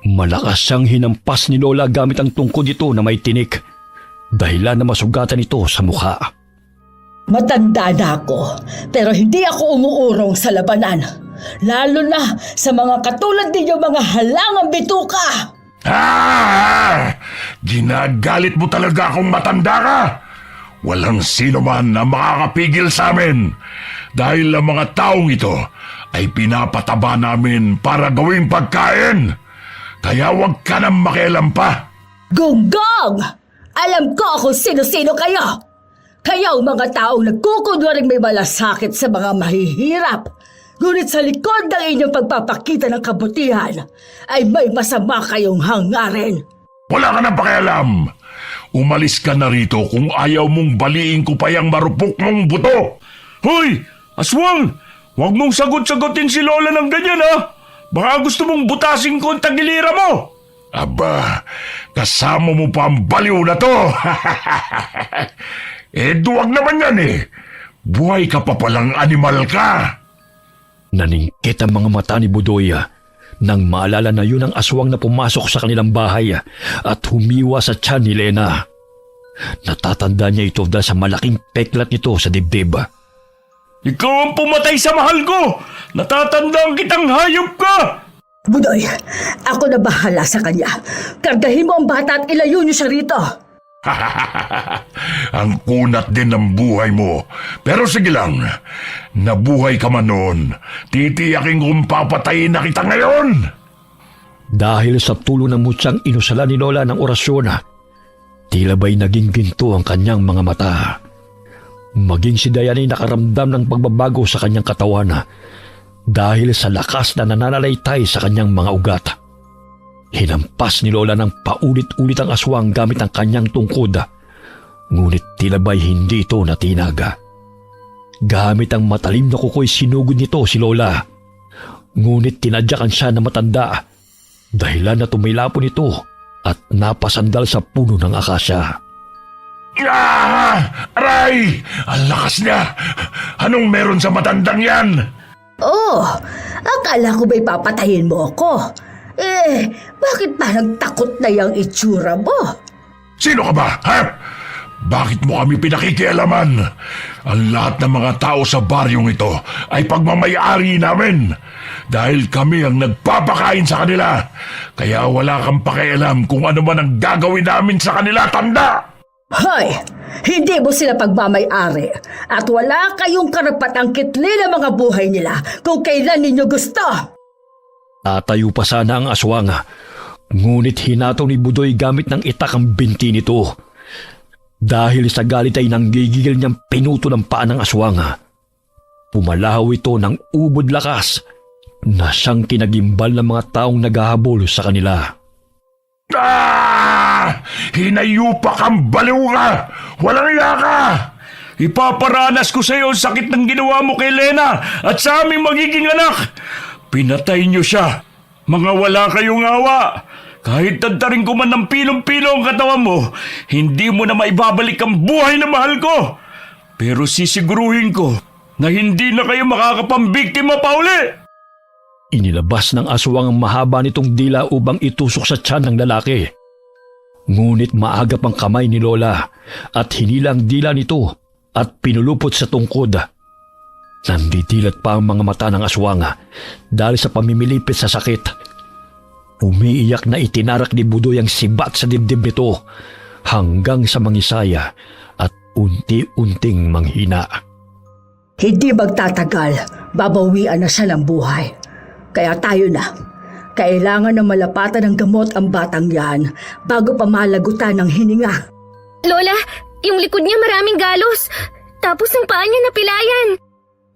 [SPEAKER 3] Malakas siyang hinampas ni Lola gamit ang tungkod nito na may tinik, dahilan na masugatan ito sa mukha.
[SPEAKER 2] Matanda na ako, pero hindi ako umuurong sa labanan. Lalo na sa mga katulad ninyo mga halangang bituka.
[SPEAKER 7] Ginagalit mo talaga akong matanda ka. Walang sino man na makakapigil sa amin dahil ang mga taong ito ay pinapataba namin para gawing pagkain. Kaya huwag ka nang makialam pa.
[SPEAKER 2] Gunggong! Alam ko kung sino-sino kayo. Kayo mga taong nagkukunwaring may malasakit sa mga mahihirap. Ngunit sa likod ng inyong pagpapakita ng kabutihan ay may masama kayong hangarin.
[SPEAKER 7] Wala ka nang pakialam. Umalis ka na rito kung ayaw mong baliin ko pa yung marupok mong buto.
[SPEAKER 4] Hoy! Aswang! Huwag mong sagot-sagutin si Lola ng ganyan, ha? Baka gusto mong butasin ko ang tagilira mo!
[SPEAKER 7] Aba, kasama mo pa ang baliw na to. Duwag naman yan eh. Buhay ka pa palang animal ka.
[SPEAKER 3] Naningkit ang mga mata ni Budoy nang maalala na yun ang aswang na pumasok sa kanilang bahay at humiwa sa tiyan ni Lena. Natatanda niya ito dahil sa malaking peklat nito sa dibdib.
[SPEAKER 4] Ikaw ang pumatay sa mahal ko! Natatandaan kitang hayop ka!
[SPEAKER 2] Budoy, ako na bahala sa kanya. Kargahin mo ang bata at ilayo niyo siya rito.
[SPEAKER 7] Ang kunat din ng buhay mo. Pero sige lang, nabuhay ka man noon. Titiyakin kong papatayin na kita ngayon.
[SPEAKER 3] Dahil sa tulo ng mutyang inusala ni Lola ng orasyon, tila ba'y naging ginto ang kanyang mga mata. Maging si Dayan ay nakaramdam ng pagbabago sa kanyang katawan dahil sa lakas na nananalaytay sa kanyang mga ugat. Hinampas ni Lola ng paulit-ulit ang aswang gamit ang kanyang tungkod, ngunit tila ba'y hindi ito natinaga. Gamit ang matalim na kuko'y sinugod nito si Lola, ngunit tinadyakan siya na matanda, dahilan na tumilapon ito at napasandal sa puno ng akasya.
[SPEAKER 7] Aray! Ang lakas niya! Anong meron sa matandang yan?
[SPEAKER 2] Oh, akala ko ba'y papatayin mo ako? Bakit parang takot na yung itsura mo?
[SPEAKER 7] Sino ka ba, ha? Bakit mo kami pinakikialaman? Ang lahat ng mga tao sa baryong ito ay pagmamayari namin. Dahil kami ang nagpapakain sa kanila. Kaya wala kang pakialam kung ano man ang gagawin namin sa kanila, tanda!
[SPEAKER 2] Hoy! Hindi mo sila pagmamay-ari at wala kayong karapatang kitli ng mga buhay nila kung kailan ninyo gusto.
[SPEAKER 3] Tatayo pa sana ang aswang, ngunit hinataw ni Budoy gamit ng itak ang binti nito. Dahil sa galit ay nanggigigil niyang pinuto ng paa ng aswang. Pumalahaw ito ng ubod lakas na siyang kinagimbal ng mga taong naghahabol sa kanila.
[SPEAKER 7] Hinayupa kang baliw ka! Walang iya ka!
[SPEAKER 4] Ipaparanas ko sa iyo ang sakit ng ginawa mo kay Lena at sa aming magiging anak. Pinatay niyo siya. Mga wala kayong awa. Kahit tadtarin ko man ng pilong-pilo ang katawan mo, hindi mo na maibabalik ang buhay na mahal ko. Pero sisiguruhin ko na hindi na kayo makakapambiktima pa uli.
[SPEAKER 3] Inilabas ng aswang ang mahaba nitong dila upang itusok sa tiyan ng lalaki. Ngunit maagap ang kamay ni Lola at hinila ang dila nito at pinulupot sa tungkod. Nanditilat pa ang mga mata ng aswang dahil sa pamimilipit sa sakit. Umiiyak na itinarak ni Budoy ang sibat sa dibdib nito hanggang sa mangisaya at unti-unting manghina.
[SPEAKER 2] Hindi magtatagal, babawian na siya ng buhay. Kaya tayo na. Kailangan na malapatan ng gamot ang batang yan bago pa malagutan ng hininga.
[SPEAKER 1] Lola, yung likod niya maraming galos. Tapos ang paa niya napilayan.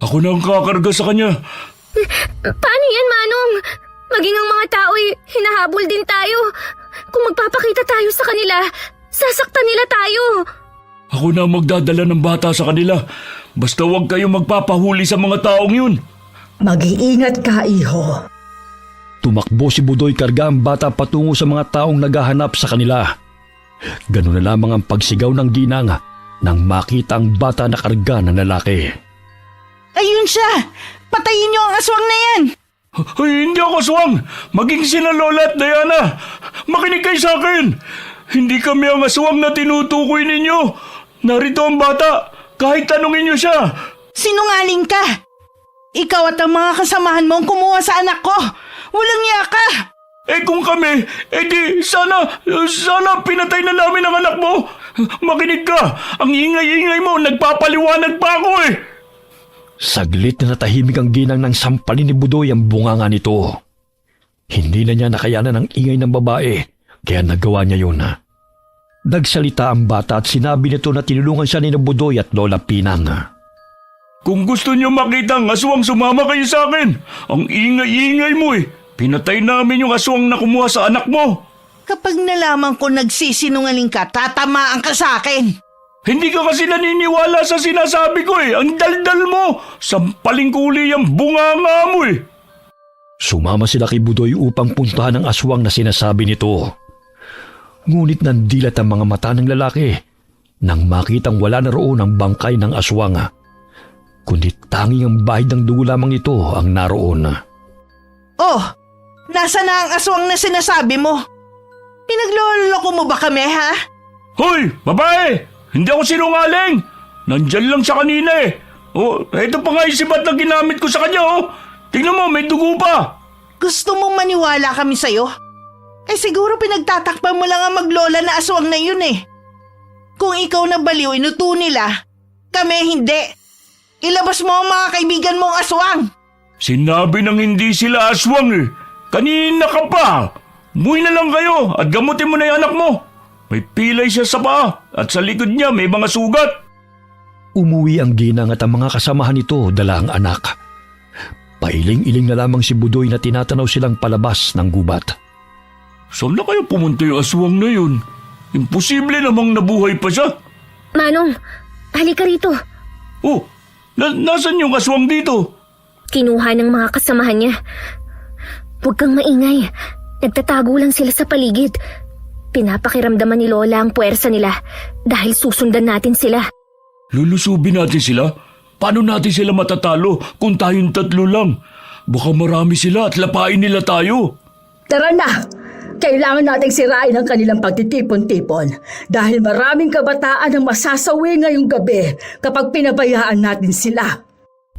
[SPEAKER 4] Ako na ang kakarga sa kanya.
[SPEAKER 1] Paano yan, Manong? Maging ang mga tao'y hinahabol din tayo. Kung magpapakita tayo sa kanila, sasaktan nila tayo.
[SPEAKER 4] Ako na ang magdadala ng bata sa kanila. Basta huwag kayo magpapahuli sa mga taong yun.
[SPEAKER 2] Mag-iingat ka, iho.
[SPEAKER 3] Tumakbo si Budoy karga ang bata patungo sa mga taong naghahanap sa kanila. Ganun na lamang ang pagsigaw ng ginang nang makita ang bata na karga ng lalaki.
[SPEAKER 5] Ayun siya! Patayin niyo ang aswang na yan!
[SPEAKER 4] Ay, hindi ako aswang! Maging sina Lola at Diana! Makinig kayo sa akin! Hindi kami ang aswang na tinutukoy ninyo! Narito ang bata! Kahit tanungin niyo siya!
[SPEAKER 5] Sinungaling ka! Ikaw at ang mga kasamahan mo ang kumuha sa anak ko! Walang niya ka!
[SPEAKER 4] Eh kung kami, di sana pinatay na namin ang anak mo! Makinig ka! Ang ingay-ingay mo, nagpapaliwanag pa ako eh!
[SPEAKER 3] Saglit na natahimik ang ginang nang sampalin ni Budoy ang bunganga nito. Hindi na niya nakayanan ang ingay ng babae, kaya nagawa niya yun. Nagsalita ang bata at sinabi nito na tinulungan siya ni Budoy at Lola Pinang.
[SPEAKER 4] Kung gusto niyo makita ang aswang, sumama kayo sa akin! Ang ingay-ingay mo eh! Pinatay namin yung aswang na kumuha sa anak mo!
[SPEAKER 5] Kapag nalaman ko nagsisinungaling ka, tatamaan ka sa akin!
[SPEAKER 4] Hindi ka kasi naniniwala sa sinasabi ko eh! Ang daldal mo! Sampaling kuli ang bunganga mo eh!
[SPEAKER 3] Sumama sila kay Budoy upang puntahan ang aswang na sinasabi nito. Ngunit nandilat ang mga mata ng lalaki nang makitang wala na roon ang bangkay ng aswang. Kundi tanging ang bahid ng dugo lamang ito ang naroon.
[SPEAKER 5] Oh! Nasa na ang aswang na sinasabi mo? Pinagloloko mo ba kami, ha?
[SPEAKER 4] Hoy! Babae! Hindi ako sinungaling! Nandyan lang siya kanina eh! Oh, eto pa nga yung sibat na ginamit ko sa kanya oh! Tingnan mo, may dugo pa!
[SPEAKER 5] Gusto mong maniwala kami sa'yo? Eh siguro pinagtatakpan mo lang ang maglola na aswang na yun eh. Kung ikaw na baliw inuto nila, kami hindi. Ilabas mo ang mga kaibigan mong aswang.
[SPEAKER 4] Sinabi nang hindi sila aswang eh. Kanina ka pa. Umuwi na lang kayo at gamutin mo na yung anak mo. May pilay siya sa paa at sa likod niya may mga sugat.
[SPEAKER 3] Umuwi ang ginang at ang mga kasamahan nito dala ang anak. Pailing-iling na lamang si Budoy na tinatanaw silang palabas ng gubat.
[SPEAKER 4] Saan na kaya pumunta yung aswang na yun? Imposible namang nabuhay pa siya.
[SPEAKER 1] Manong, halika rito.
[SPEAKER 4] Oh, nasan yung aswang dito?
[SPEAKER 1] Kinuha ng mga kasamahan niya. Huwag kang maingay. Nagtatago lang sila sa paligid. Pinapakiramdaman ni Lola ang puwersa nila dahil susundan natin sila.
[SPEAKER 4] Lulusubin natin sila? Paano natin sila matatalo kung tayong tatlo lang? Baka marami sila at lapain nila tayo.
[SPEAKER 2] Tara na! Kailangan nating sirain ang kanilang pagtitipon-tipon dahil maraming kabataan ang masasawi ngayong gabi kapag pinabayaan natin sila.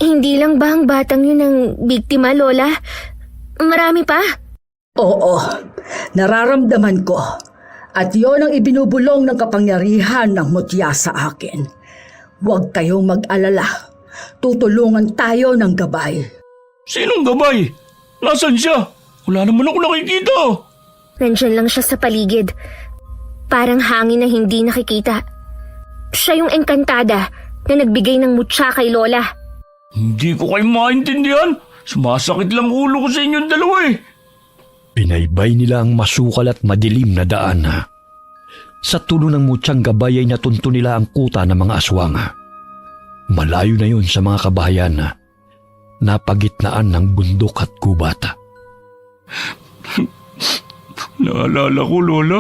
[SPEAKER 1] Hindi lang ba ang batang yun ang biktima, Lola? Marami pa?
[SPEAKER 2] Oo, nararamdaman ko. At yon ang ibinubulong ng kapangyarihan ng mutya sa akin. Huwag kayong mag-alala. Tutulungan tayo ng gabay.
[SPEAKER 4] Sinong gabay? Nasaan siya? Wala naman ako nakikita.
[SPEAKER 1] Nandyan lang siya sa paligid. Parang hangin na hindi nakikita. Siya yung engkantada na nagbigay ng mutya kay Lola.
[SPEAKER 4] Hindi ko kayo maintindihan. Sumasakit lang ulo ko sa inyong dalawa eh.
[SPEAKER 3] Binaybay nila ang masukal at madilim na daan. Sa tulo ng mutyang gabay ay natunto nila ang kuta ng mga aswang. Malayo na yun sa mga kabahayan. Napagitnaan ng bundok at gubat.
[SPEAKER 4] Naalala ko, Lola.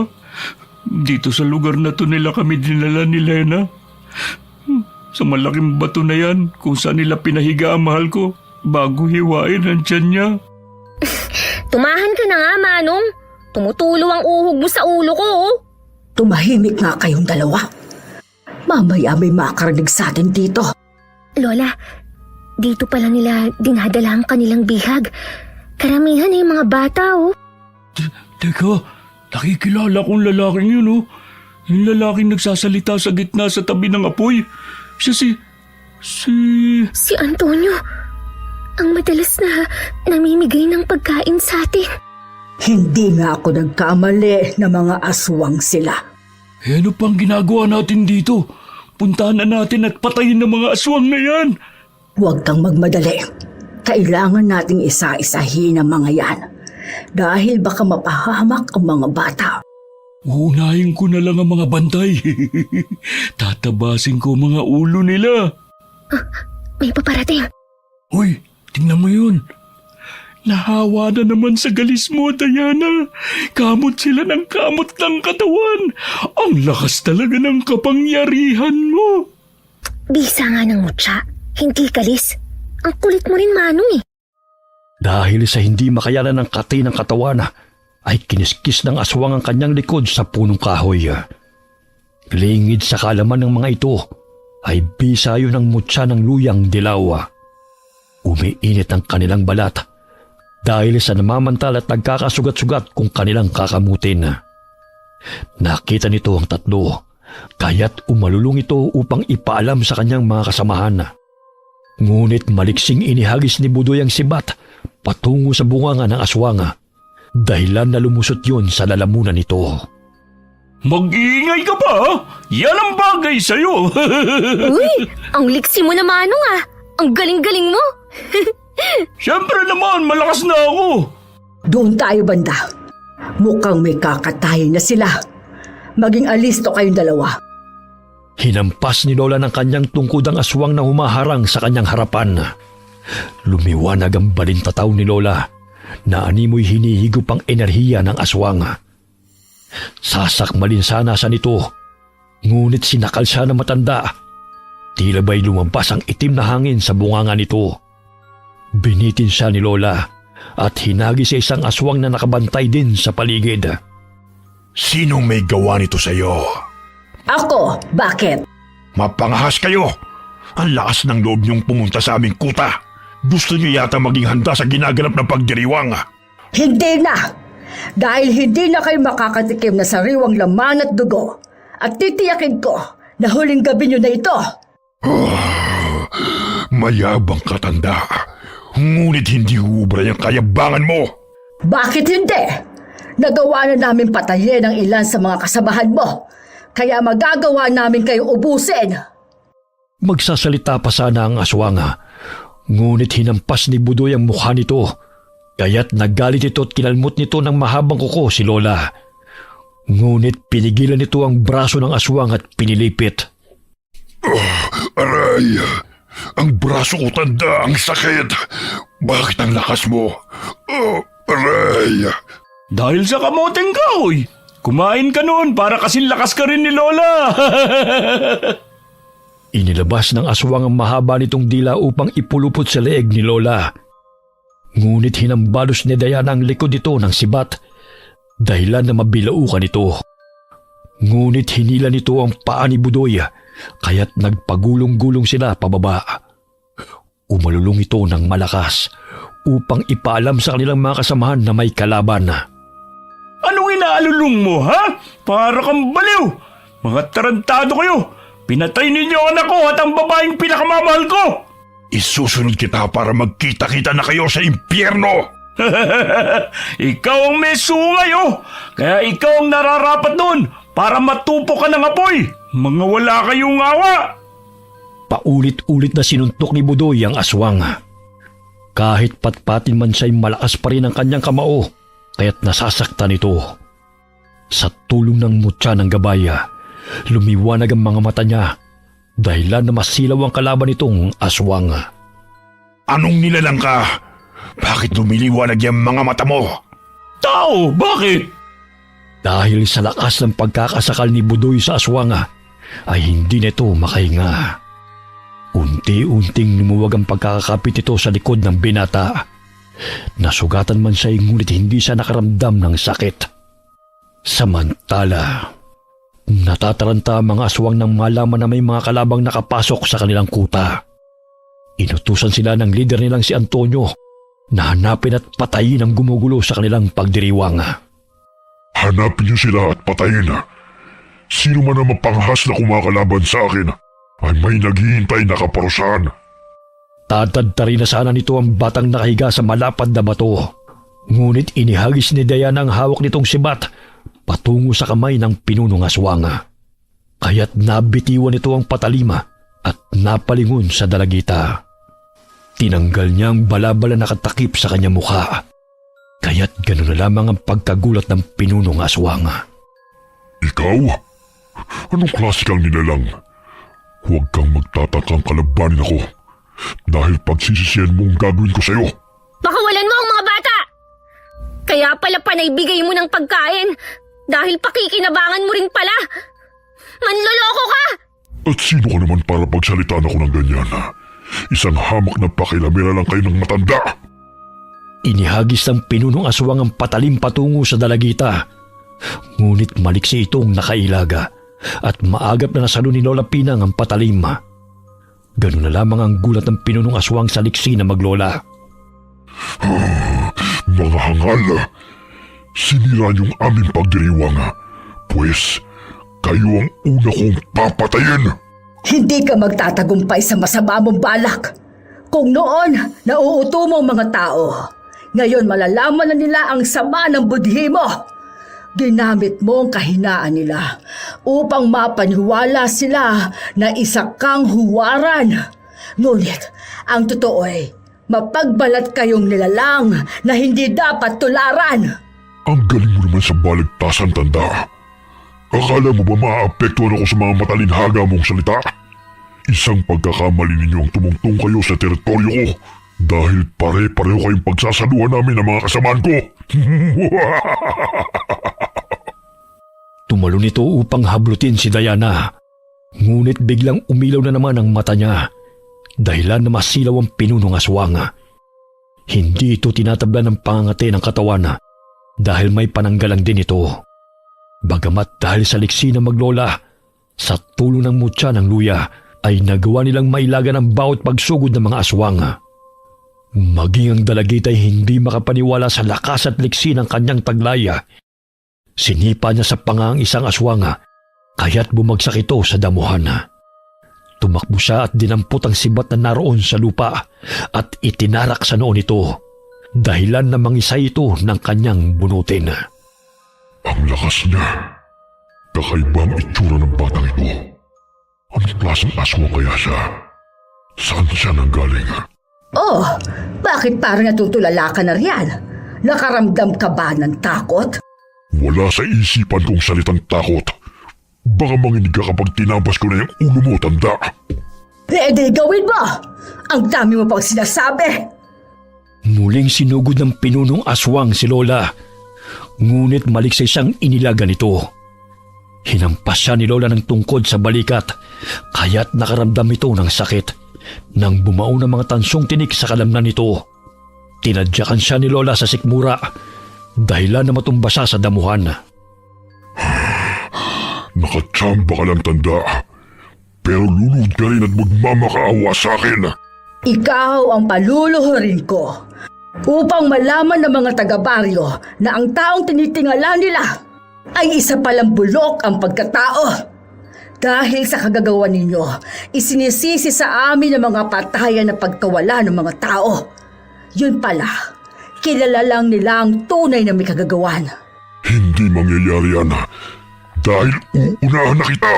[SPEAKER 4] Dito sa lugar na to nila kami dinala ni Lena. Sa malaking bato na yan kung saan nila pinahiga ang mahal ko bago hiwain ang tiyan niya.
[SPEAKER 1] Tumahan ka na nga, Manong. Tumutulo ang uhog mo sa ulo ko, oh.
[SPEAKER 2] Tumahimik nga kayong dalawa. Mamaya may makarinig sa atin dito.
[SPEAKER 1] Lola, dito pala nila dinadala ang kanilang bihag. Karamihan ay mga bata, oh.
[SPEAKER 4] Teka, nakikilala kong lalaking yun, oh. Yung lalaking nagsasalita sa gitna sa tabi ng apoy. Siya
[SPEAKER 1] Si Antonio. Ang madalas na namimigay ng pagkain sa atin.
[SPEAKER 2] Hindi nga ako nagkamali na mga aswang sila.
[SPEAKER 4] Eh, ano pang ginagawa natin dito? Puntahan na natin at patayin ng mga aswang na yan.
[SPEAKER 2] Huwag kang magmadali. Kailangan nating isa-isahin ang mga yan. Dahil baka mapahamak ang mga bata.
[SPEAKER 4] Uunahin ko na lang ang mga bantay. Tatabasin ko mga ulo nila.
[SPEAKER 1] May paparating.
[SPEAKER 4] Hoy, tingnan mo yun. Nahawa na naman sa galis mo, Diana. Kamot sila ng kamot ng katawan. Ang lakas talaga ng kapangyarihan mo.
[SPEAKER 1] Bisa nga ng mutya. Hindi kalis. Ang kulit mo rin, Manong, eh.
[SPEAKER 3] Dahil sa hindi makayanan ng kati ng katawan, ay kiniskis ng aswang ang kanyang likod sa punong kahoy. Lingid sa kalaman ng mga ito ay bisayo ng mutya ng luyang dilaw. Umiinit ang kanilang balat dahil sa namamantal at nagkakasugat-sugat kung kanilang kakamutin. Nakita nito ang tatlo, kaya't umalulong ito upang ipaalam sa kanyang mga kasamahan. Ngunit maliksing inihagis ni Budoy ang sibat patungo sa bunganga ng aswang. Dahilan na lumusot yun sa lalamunan nito.
[SPEAKER 4] Mag-iingay ka pa, ha? Yan ang bagay sa'yo.
[SPEAKER 1] Uy, ang liksi mo na, Manong, ah. Ang galing-galing mo.
[SPEAKER 4] Siyempre naman, malakas na ako.
[SPEAKER 2] Doon tayo, banda. Mukhang may kakatayin na sila. Maging alisto kayong dalawa.
[SPEAKER 3] Hinampas ni Lola ng kanyang tungkod ang aswang na humaharang sa kanyang harapan. Lumiwanag ang balintataw ni Lola na animoy hinihigop ang enerhiya ng aswang. Sasakmalin sana sa nito, ngunit sinakal siya ng matanda. Tila ba'y lumampas ang itim na hangin sa bunganga nito. Binitin siya ni Lola at hinagi sa isang aswang na nakabantay din sa paligid.
[SPEAKER 7] Sinong may gawa nito sa'yo?
[SPEAKER 2] Ako, bakit?
[SPEAKER 7] Mapangahas kayo. Ang lakas ng loob niyong pumunta sa aming kuta. Gusto niyo yata maging handa sa ginaganap ng pagdiriwang.
[SPEAKER 2] Hindi na! Dahil hindi na kayo makakatikim na sariwang laman at dugo. At titiyakin ko na huling gabi niyo na ito.
[SPEAKER 7] Mayabang katanda. Ngunit hindi hubra yung kayabangan mo.
[SPEAKER 2] Bakit hindi? Nagawa na namin patayin ang ilan sa mga kasamahan mo. Kaya magagawa namin kayong ubusin.
[SPEAKER 3] Magsasalita pa sana ang aswang, ngunit hinampas ni Budoy ang mukha nito. Kaya't nagalit ito at kinalmot nito ng mahabang kuko si Lola. Ngunit pinigilan nito ang braso ng aswang at pinilipit.
[SPEAKER 7] Aray! Ang braso ko tanda, ang sakit. Bakit ang lakas mo? Aray!
[SPEAKER 4] Dahil sa kamoteng kahoy. Kumain ka noon para kasing lakas ka rin ni Lola.
[SPEAKER 3] Inilabas ng aswang ang mahaba nitong dila upang ipulupot sa leeg ni Lola. Ngunit hinambalos ni Diana ang likod nito ng sibat dahilan na mabilaukan ito. Ngunit hinila nito ang paa ni Budoy kaya't nagpagulong-gulong sila pababa. Umalulong ito ng malakas upang ipaalam sa kanilang mga kasamahan na may kalaban.
[SPEAKER 4] Anong inaalulong mo, ha? Para kang baliw! Mga tarantado kayo! Pinatay ninyo ang anak ko at ang babaeng pinakamamahal ko!
[SPEAKER 7] Isusunod kita para magkita-kita na kayo sa impyerno!
[SPEAKER 4] Ikaw ang may sungay, oh! Kaya ikaw ang nararapat doon para matupo ka ng apoy! Mga wala kayong awa!
[SPEAKER 3] Paulit-ulit na sinuntok ni Budoy ang aswang. Kahit patpatin man siya'y malakas pa rin ang kanyang kamao, kaya't nasasaktan ito. Sa tulong ng mutya ng gabaya, lumiwanag ang mga mata niya dahilan na masilaw ang kalaban nitong aswang.
[SPEAKER 7] Anong nilalang ka? Bakit lumiliwanag yung mga mata mo?
[SPEAKER 4] Tao, bakit?
[SPEAKER 3] Dahil sa lakas ng pagkakasakal ni Budoy sa aswang, ay hindi nito makahinga. Unti-unting lumuwag ang pagkakakapit nito sa likod ng binata. Nasugatan man siya ngunit hindi siya nakaramdam ng sakit. Samantala, natataranta ang mga aswang nang malaman na may mga kalabang nakapasok sa kanilang kuta. Inutusan sila ng leader nilang si Antonio na hanapin at patayin ang gumugulo sa kanilang pagdiriwang.
[SPEAKER 7] Hanapin niyo sila at patayin. Sino man ang mapanghas na kumakalaban sa akin ay may naghihintay na kaparusahan.
[SPEAKER 3] Tatadtari na sana nito ang batang nakahiga sa malapad na bato. Ngunit inihagis ni Diana ang hawak nitong sibat patungo sa kamay ng pinunong aswang. Kaya't nabitiwan nito ang patalima at napalingon sa dalagita. Tinanggal niya ang balabala na nakatakip sa kanyang mukha. Kaya't gano'n na lamang ang pagkagulat ng pinunong aswang.
[SPEAKER 7] Ikaw? Anong klase kang nilalang? Huwag kang magtatakang kalabanin ako dahil pagsisisihan mo ang gagawin ko sa'yo.
[SPEAKER 1] Pakawalan mo ang mga bata! Kaya pala panaybigay mo ng pagkain dahil pakikinabangan mo rin pala. Manloloko ka!
[SPEAKER 7] At sino ka naman para pagsalitaan ako ng ganyan? Isang hamak na pakilamera lang kayo ng matanda.
[SPEAKER 3] Inihagis ng pinunong aswang ang patalim patungo sa dalagita. Ngunit maliksi itong nakailaga at maagap na nasalo ni Lola Pinang ang patalim. Ganun na lamang ang gulat ng pinunong aswang sa liksi na maglola.
[SPEAKER 7] Mga hangal, sinira niyong aming pagdiriwang, pues kayo ang una kong papatayin.
[SPEAKER 2] Hindi ka magtatagumpay sa masama mong balak. Kung noon, nauuto mo ang mga tao, ngayon malalaman na nila ang sama ng budhi mo. Ginamit mo ang kahinaan nila upang mapaniwala sila na isa kang huwaran. Ngunit, ang totoo ay mapagbalat kayong nilalang na hindi dapat tularan.
[SPEAKER 7] Ang galing mo naman sa baligtasan, tanda. Akala mo ba maaapektuhan ako sa mga matalinhaga mong salita? Isang pagkakamali ninyo ang tumungtong kayo sa teritoryo ko dahil pare-pareho kayong pagsasaluhan namin ng mga kasamaan ko.
[SPEAKER 3] Tumalo nito upang hablutin si Diana. Ngunit biglang umilaw na naman ang mata niya dahilan na masilaw ang pinunong aswang. Hindi ito tinatabla ng pangangati ng katawan dahil may pananggalang din ito. Bagamat dahil sa liksi na maglola, sa tulong ng mutya ng luya ay nagawa nilang mailagan ang bawat pagsugod ng mga aswang. Maging ang dalagita ay hindi makapaniwala sa lakas at liksi ng kanyang taglaya. Sinipa niya sa panga ang isang aswang, kaya't bumagsak ito sa damuhan. Tumakbo siya at dinampot ang sibat na naroon sa lupa at itinarak sa noon ito, dahilan na mangisay ito ng kanyang bunutin.
[SPEAKER 7] Ang lakas niya. Kakaiba ang itsura ng batang ito. Anong klaseng aswang kaya siya? Saan siya nanggaling?
[SPEAKER 2] Oh, bakit parang natutulala ka na riyan? Nakaramdam ka ba ng takot?
[SPEAKER 7] Wala sa isipan kong salitang takot. Baka manginig ka kapag tinabas ko na yung ulo mo, tanda.
[SPEAKER 2] Di gawin mo! Ang dami mo pang sinasabi!
[SPEAKER 3] Muling sinugod ng pinunong aswang si Lola. Ngunit maliksay siyang inilaga nito. Hinampas siya ni Lola ng tungkod sa balikat, kaya't nakaramdam ito ng sakit. Nang bumaon ang mga tansong tinik sa kalamnan nito, tinadyakan siya ni Lola sa sikmura, dahilan na matumba siya sa damuhan.
[SPEAKER 7] Nakachamba ka lang, tanda. Pero lulod ka rin at magmamakaawa sa akin.
[SPEAKER 2] Ikaw ang paluluhurin ko upang malaman ng mga taga-baryo na ang taong tinitingala nila ay isa palang bulok ang pagkatao. Dahil sa kagagawa ninyo, isinisisi sa amin ang mga patayan na pagkawala ng mga tao. Yun pala, kilala lang nila ang tunay na may kagagawan.
[SPEAKER 7] Hindi mangyayari yan dahil uunahan na kita.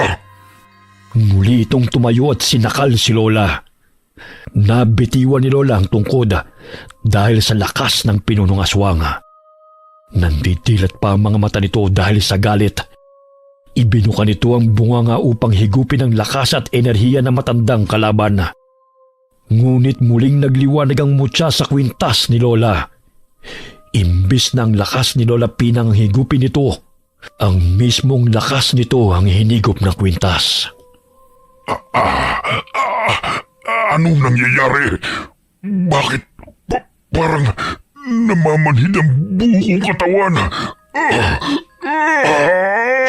[SPEAKER 3] Muli itong tumayo at sinakal si Lola. Nabitiwan ni Lola ang tungkod dahil sa lakas ng pinunong aswang. Nandidilat pa ang mga mata nito dahil sa galit. Ibinuka nito ang bunganga upang higupin ang lakas at enerhiya ng matandang kalaban. Ngunit muling nagliwanag ang mutya sa kwintas ni Lola. Imbis na ang lakas ni Lola Pinang higupin nito, ang mismong lakas nito ang hinigop ng kwintas.
[SPEAKER 7] Anong nangyayari? Bakit parang namamanhid ang buo kong katawan?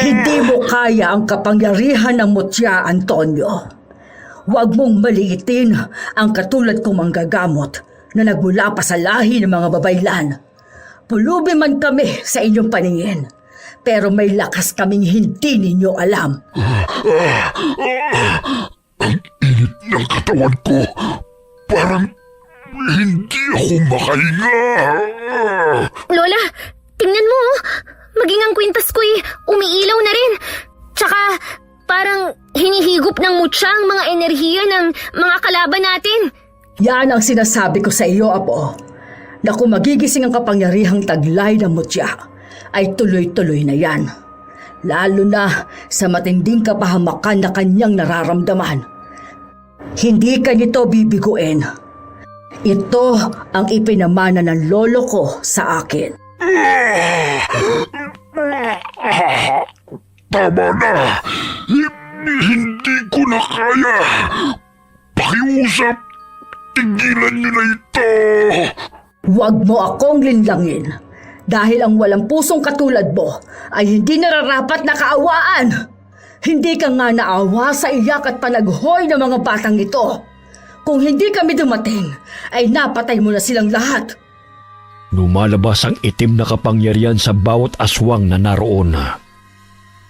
[SPEAKER 2] Hindi mo kaya ang kapangyarihan ng mutya, Antonio. Huwag mong maliitin ang katulad kong manggagamot na nagmula pa sa lahi ng mga babaylan. Pulubi man kami sa inyong paningin, pero may lakas kaming hindi ninyo alam.
[SPEAKER 7] Ang init ng katawan ko. Parang hindi ako makahinga.
[SPEAKER 1] Lola, tingnan mo. Maging ang kwintas ko'y umiilaw na rin. Tsaka parang hinihigop ng mutya ang mga enerhiya ng mga kalaban natin.
[SPEAKER 2] Yan ang sinasabi ko sa iyo, Apo, na kung magigising ang kapangyarihang taglay ng mutya, ay tuloy-tuloy na yan. Lalo na sa matinding kapahamakan na kanyang nararamdaman. Hindi ka nito bibiguin. Ito ang ipinamana ng lolo ko sa akin.
[SPEAKER 7] Tama na. Hindi ko na kaya. Pakiusap, tigilan niyo na ito.
[SPEAKER 2] Huwag mo akong linlangin. Dahil ang walang pusong katulad mo ay hindi nararapat na kaawaan. Hindi ka nga naawa sa iyak at panaghoy ng mga batang ito. Kung hindi kami dumating, ay napatay mo na silang lahat.
[SPEAKER 3] Lumalabas ang itim na kapangyarihan sa bawat aswang na naroon.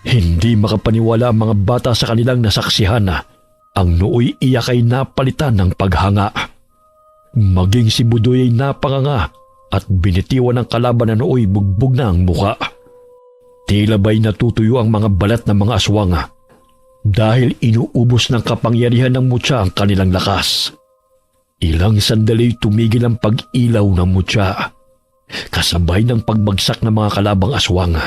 [SPEAKER 3] Hindi makapaniwala ang mga bata sa kanilang nasaksihan. Ang nooy iyak ay napalitan ng paghanga. Maging si Budoy ay napanganga at binitiwan ng kalaban na nooy bugbog na ang muka. Tila ba'y natutuyo ang mga balat ng mga aswang dahil inuubos ng kapangyarihan ng mutya ang kanilang lakas. Ilang sandali tumigil ang pag-ilaw ng mutya, kasabay ng pagbagsak ng mga kalabang aswang.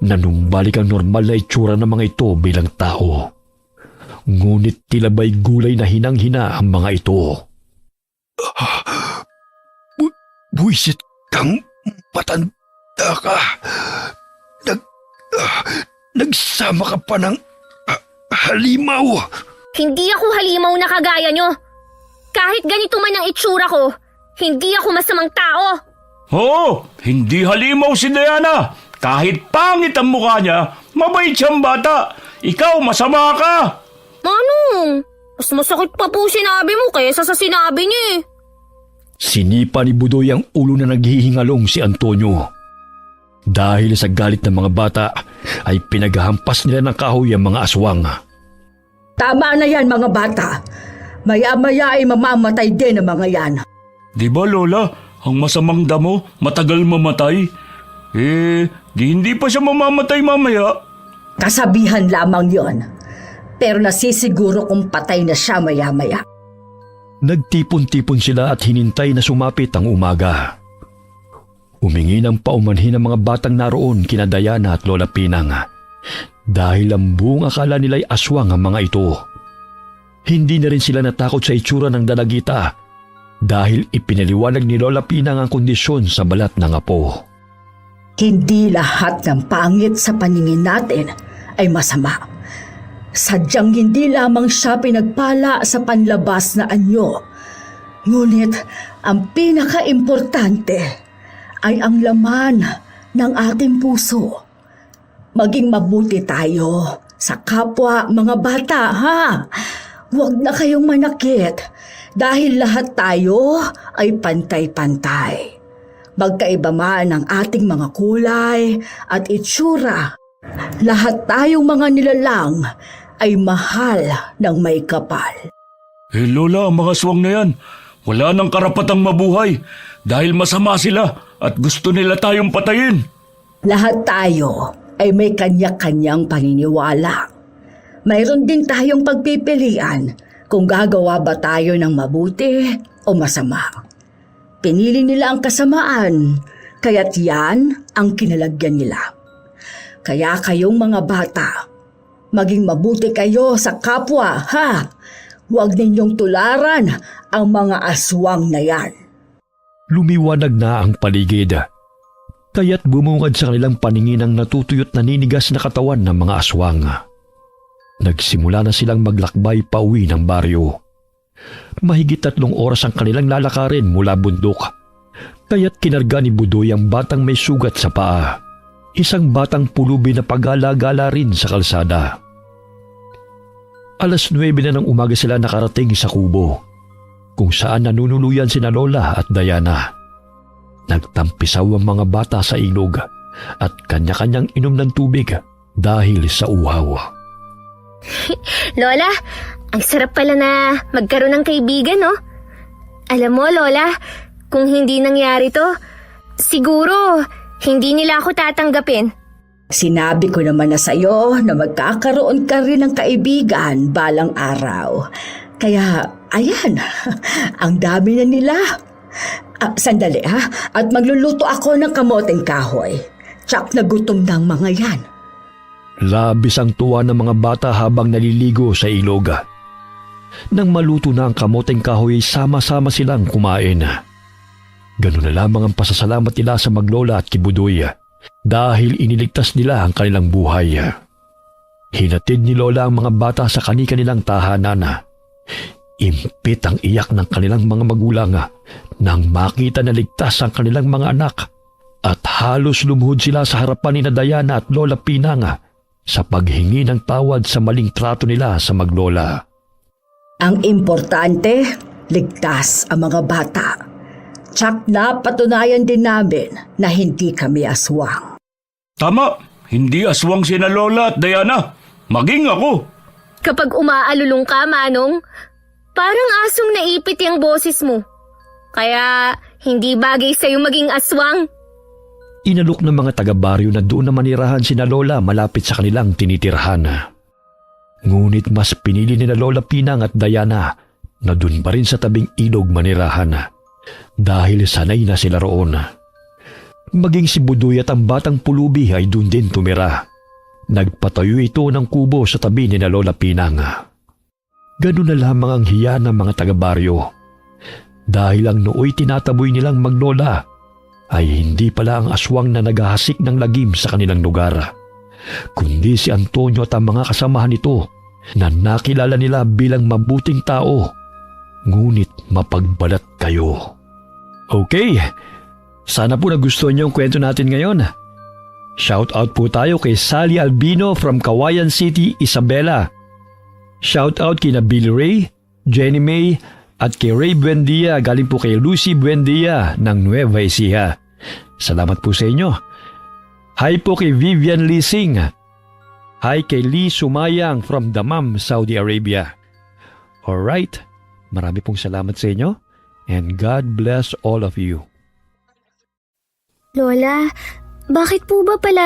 [SPEAKER 3] Nanumbalik ang normal na itsura ng mga ito bilang tao. Ngunit tila ba'y gulay na hinang-hina ang mga ito. Buisit kang patanda ka. Nagsama ka pa ng halimaw.
[SPEAKER 1] Hindi ako halimaw na kagaya nyo. Kahit ganito man ang itsura ko, hindi ako masamang tao.
[SPEAKER 4] Oo, hindi halimaw si Diana. Kahit pangit ang mukha niya, mabait siyang bata. Ikaw, masama ka.
[SPEAKER 1] Manong, mas masakit pa po sinabi mo kaysa sa sinabi niya eh.
[SPEAKER 3] Sinipa ni Budoy ang ulo na naghihingalong si Antonio. Dahil sa galit ng mga bata, ay pinaghahampas nila ng kahoy ang mga aswang.
[SPEAKER 2] Tama na yan, mga bata. Maya-maya ay mamamatay din ang mga yan.
[SPEAKER 4] Di ba, Lola? Ang masamang damo, matagal mamatay. Di hindi pa siya mamamatay mamaya.
[SPEAKER 2] Kasabihan lamang yon. Pero nasisiguro kung patay na siya maya-maya.
[SPEAKER 3] Nagtipon-tipon sila at hinintay na sumapit ang umaga. Humingi ng paumanhin ang mga batang naroon kina Diana at Lola Pinang dahil ang buong akala nila'y aswang ang mga ito. Hindi na rin sila natakot sa itsura ng dalagita dahil ipinaliwanag ni Lola Pinang ang kondisyon sa balat ng apo.
[SPEAKER 2] Hindi lahat ng pangit sa paningin natin ay masama. Sadyang hindi lamang siya pinagpala sa panlabas na anyo. Ngunit ang pinaka-importante ay ang laman ng ating puso. Maging mabuti tayo sa kapwa mga bata, ha? Huwag na kayong manakit dahil lahat tayo ay pantay-pantay. Magkaiba man ang ating mga kulay at itsura, lahat tayong mga nilalang ay mahal ng may kapal.
[SPEAKER 4] Lola, ang mga aswang na yan, wala nang karapatang mabuhay dahil masama sila at gusto nila tayong patayin.
[SPEAKER 2] Lahat tayo ay may kanya-kanyang paniniwala. Mayroon din tayong pagpipilian kung gagawa ba tayo ng mabuti o masama. Pinili nila ang kasamaan, kaya't yan ang kinalagyan nila. Kaya kayong mga bata, maging mabuti kayo sa kapwa, ha? Huwag ninyong tularan ang mga aswang na yan.
[SPEAKER 3] Lumiwanag na ang paligid. Kaya't bumungad sa kanilang paningin ang natutuyot na ninigas na katawan ng mga aswang. Nagsimula na silang maglakbay pauwi ng baryo. Mahigit 3 oras ang kanilang lalakarin mula bundok. Kaya't kinarga ni Budoy ang batang may sugat sa paa. Isang batang pulubi na pagala-gala rin sa kalsada. 9:00 na ng umaga sila nakarating sa kubo, kung saan nanunuluyan sina Lola at Diana. Nagtampisaw ang mga bata sa ilog at kanya-kanyang inom ng tubig dahil sa uhaw.
[SPEAKER 1] Lola, ang sarap pala na magkaroon ng kaibigan, no? Alam mo, Lola, kung hindi nangyari to, siguro hindi nila ako tatanggapin.
[SPEAKER 2] Sinabi ko naman na sa'yo na magkakaroon ka rin ng kaibigan balang araw. Kaya, ayan, ang dami na nila. Sandali ha, at magluluto ako ng kamoteng kahoy. Tsak na gutom ng mga yan.
[SPEAKER 3] Labis ang tuwa ng mga bata habang naliligo sa ilog. Nang maluto na ang kamoteng kahoy, sama-sama silang kumain. Ganun na lamang ang pasasalamat nila sa maglola at kibudoy dahil iniligtas nila ang kanilang buhay. Hinatid ni Lola ang mga bata sa kani-kanilang tahanan. Impit ang iyak ng kanilang mga magulang nang makita na ligtas ang kanilang mga anak at halos lumuhod sila sa harapan ni Diana at Lola Pinang sa paghingi ng tawad sa maling trato nila sa maglola.
[SPEAKER 2] Ang importante, ligtas ang mga bata. Tsak na patunayan din namin na hindi kami aswang.
[SPEAKER 4] Tama, hindi aswang sina Lola at Diana, maging ako.
[SPEAKER 1] Kapag umaalulong ka, Manong, parang asong naipit yung boses mo. Kaya hindi bagay sa'yo maging aswang.
[SPEAKER 3] Inalok ng mga taga-baryo na doon na manirahan sina Lola malapit sa kanilang tinitirhan. Ngunit mas pinili nila Lola Pinang at Diana na doon pa rin sa tabing ilog manirahan dahil sanay na sila roon. Maging si Budoy at ang batang pulubi ay doon din tumira. Nagpatayo ito ng kubo sa tabi ni Lola Pinang. Ganun na lamang ang hiya ng mga taga-baryo. Dahil ang nooy tinataboy nilang maglola ay hindi pala ang aswang na naghahasik ng lagim sa kanilang lugar, kundi si Antonio at ang mga kasamahan nito na nakilala nila bilang mabuting tao, ngunit mapagbalat kayo. Okay, sana po nagustuhan niyo ang kwento natin ngayon. Shout out po tayo kay Sally Albino from Kawayan City, Isabela. Shout out kina Billy Ray, Jenny May, at kay Ray Buendia galing po kay Lucy Buendia ng Nueva Ecija. Salamat po sa inyo. Hi po kay Vivian Lising. Hi kay Lee Sumayang from Dammam, Saudi Arabia. Alright, marami pong salamat sa inyo and God bless all of you.
[SPEAKER 1] Lola, bakit po ba pala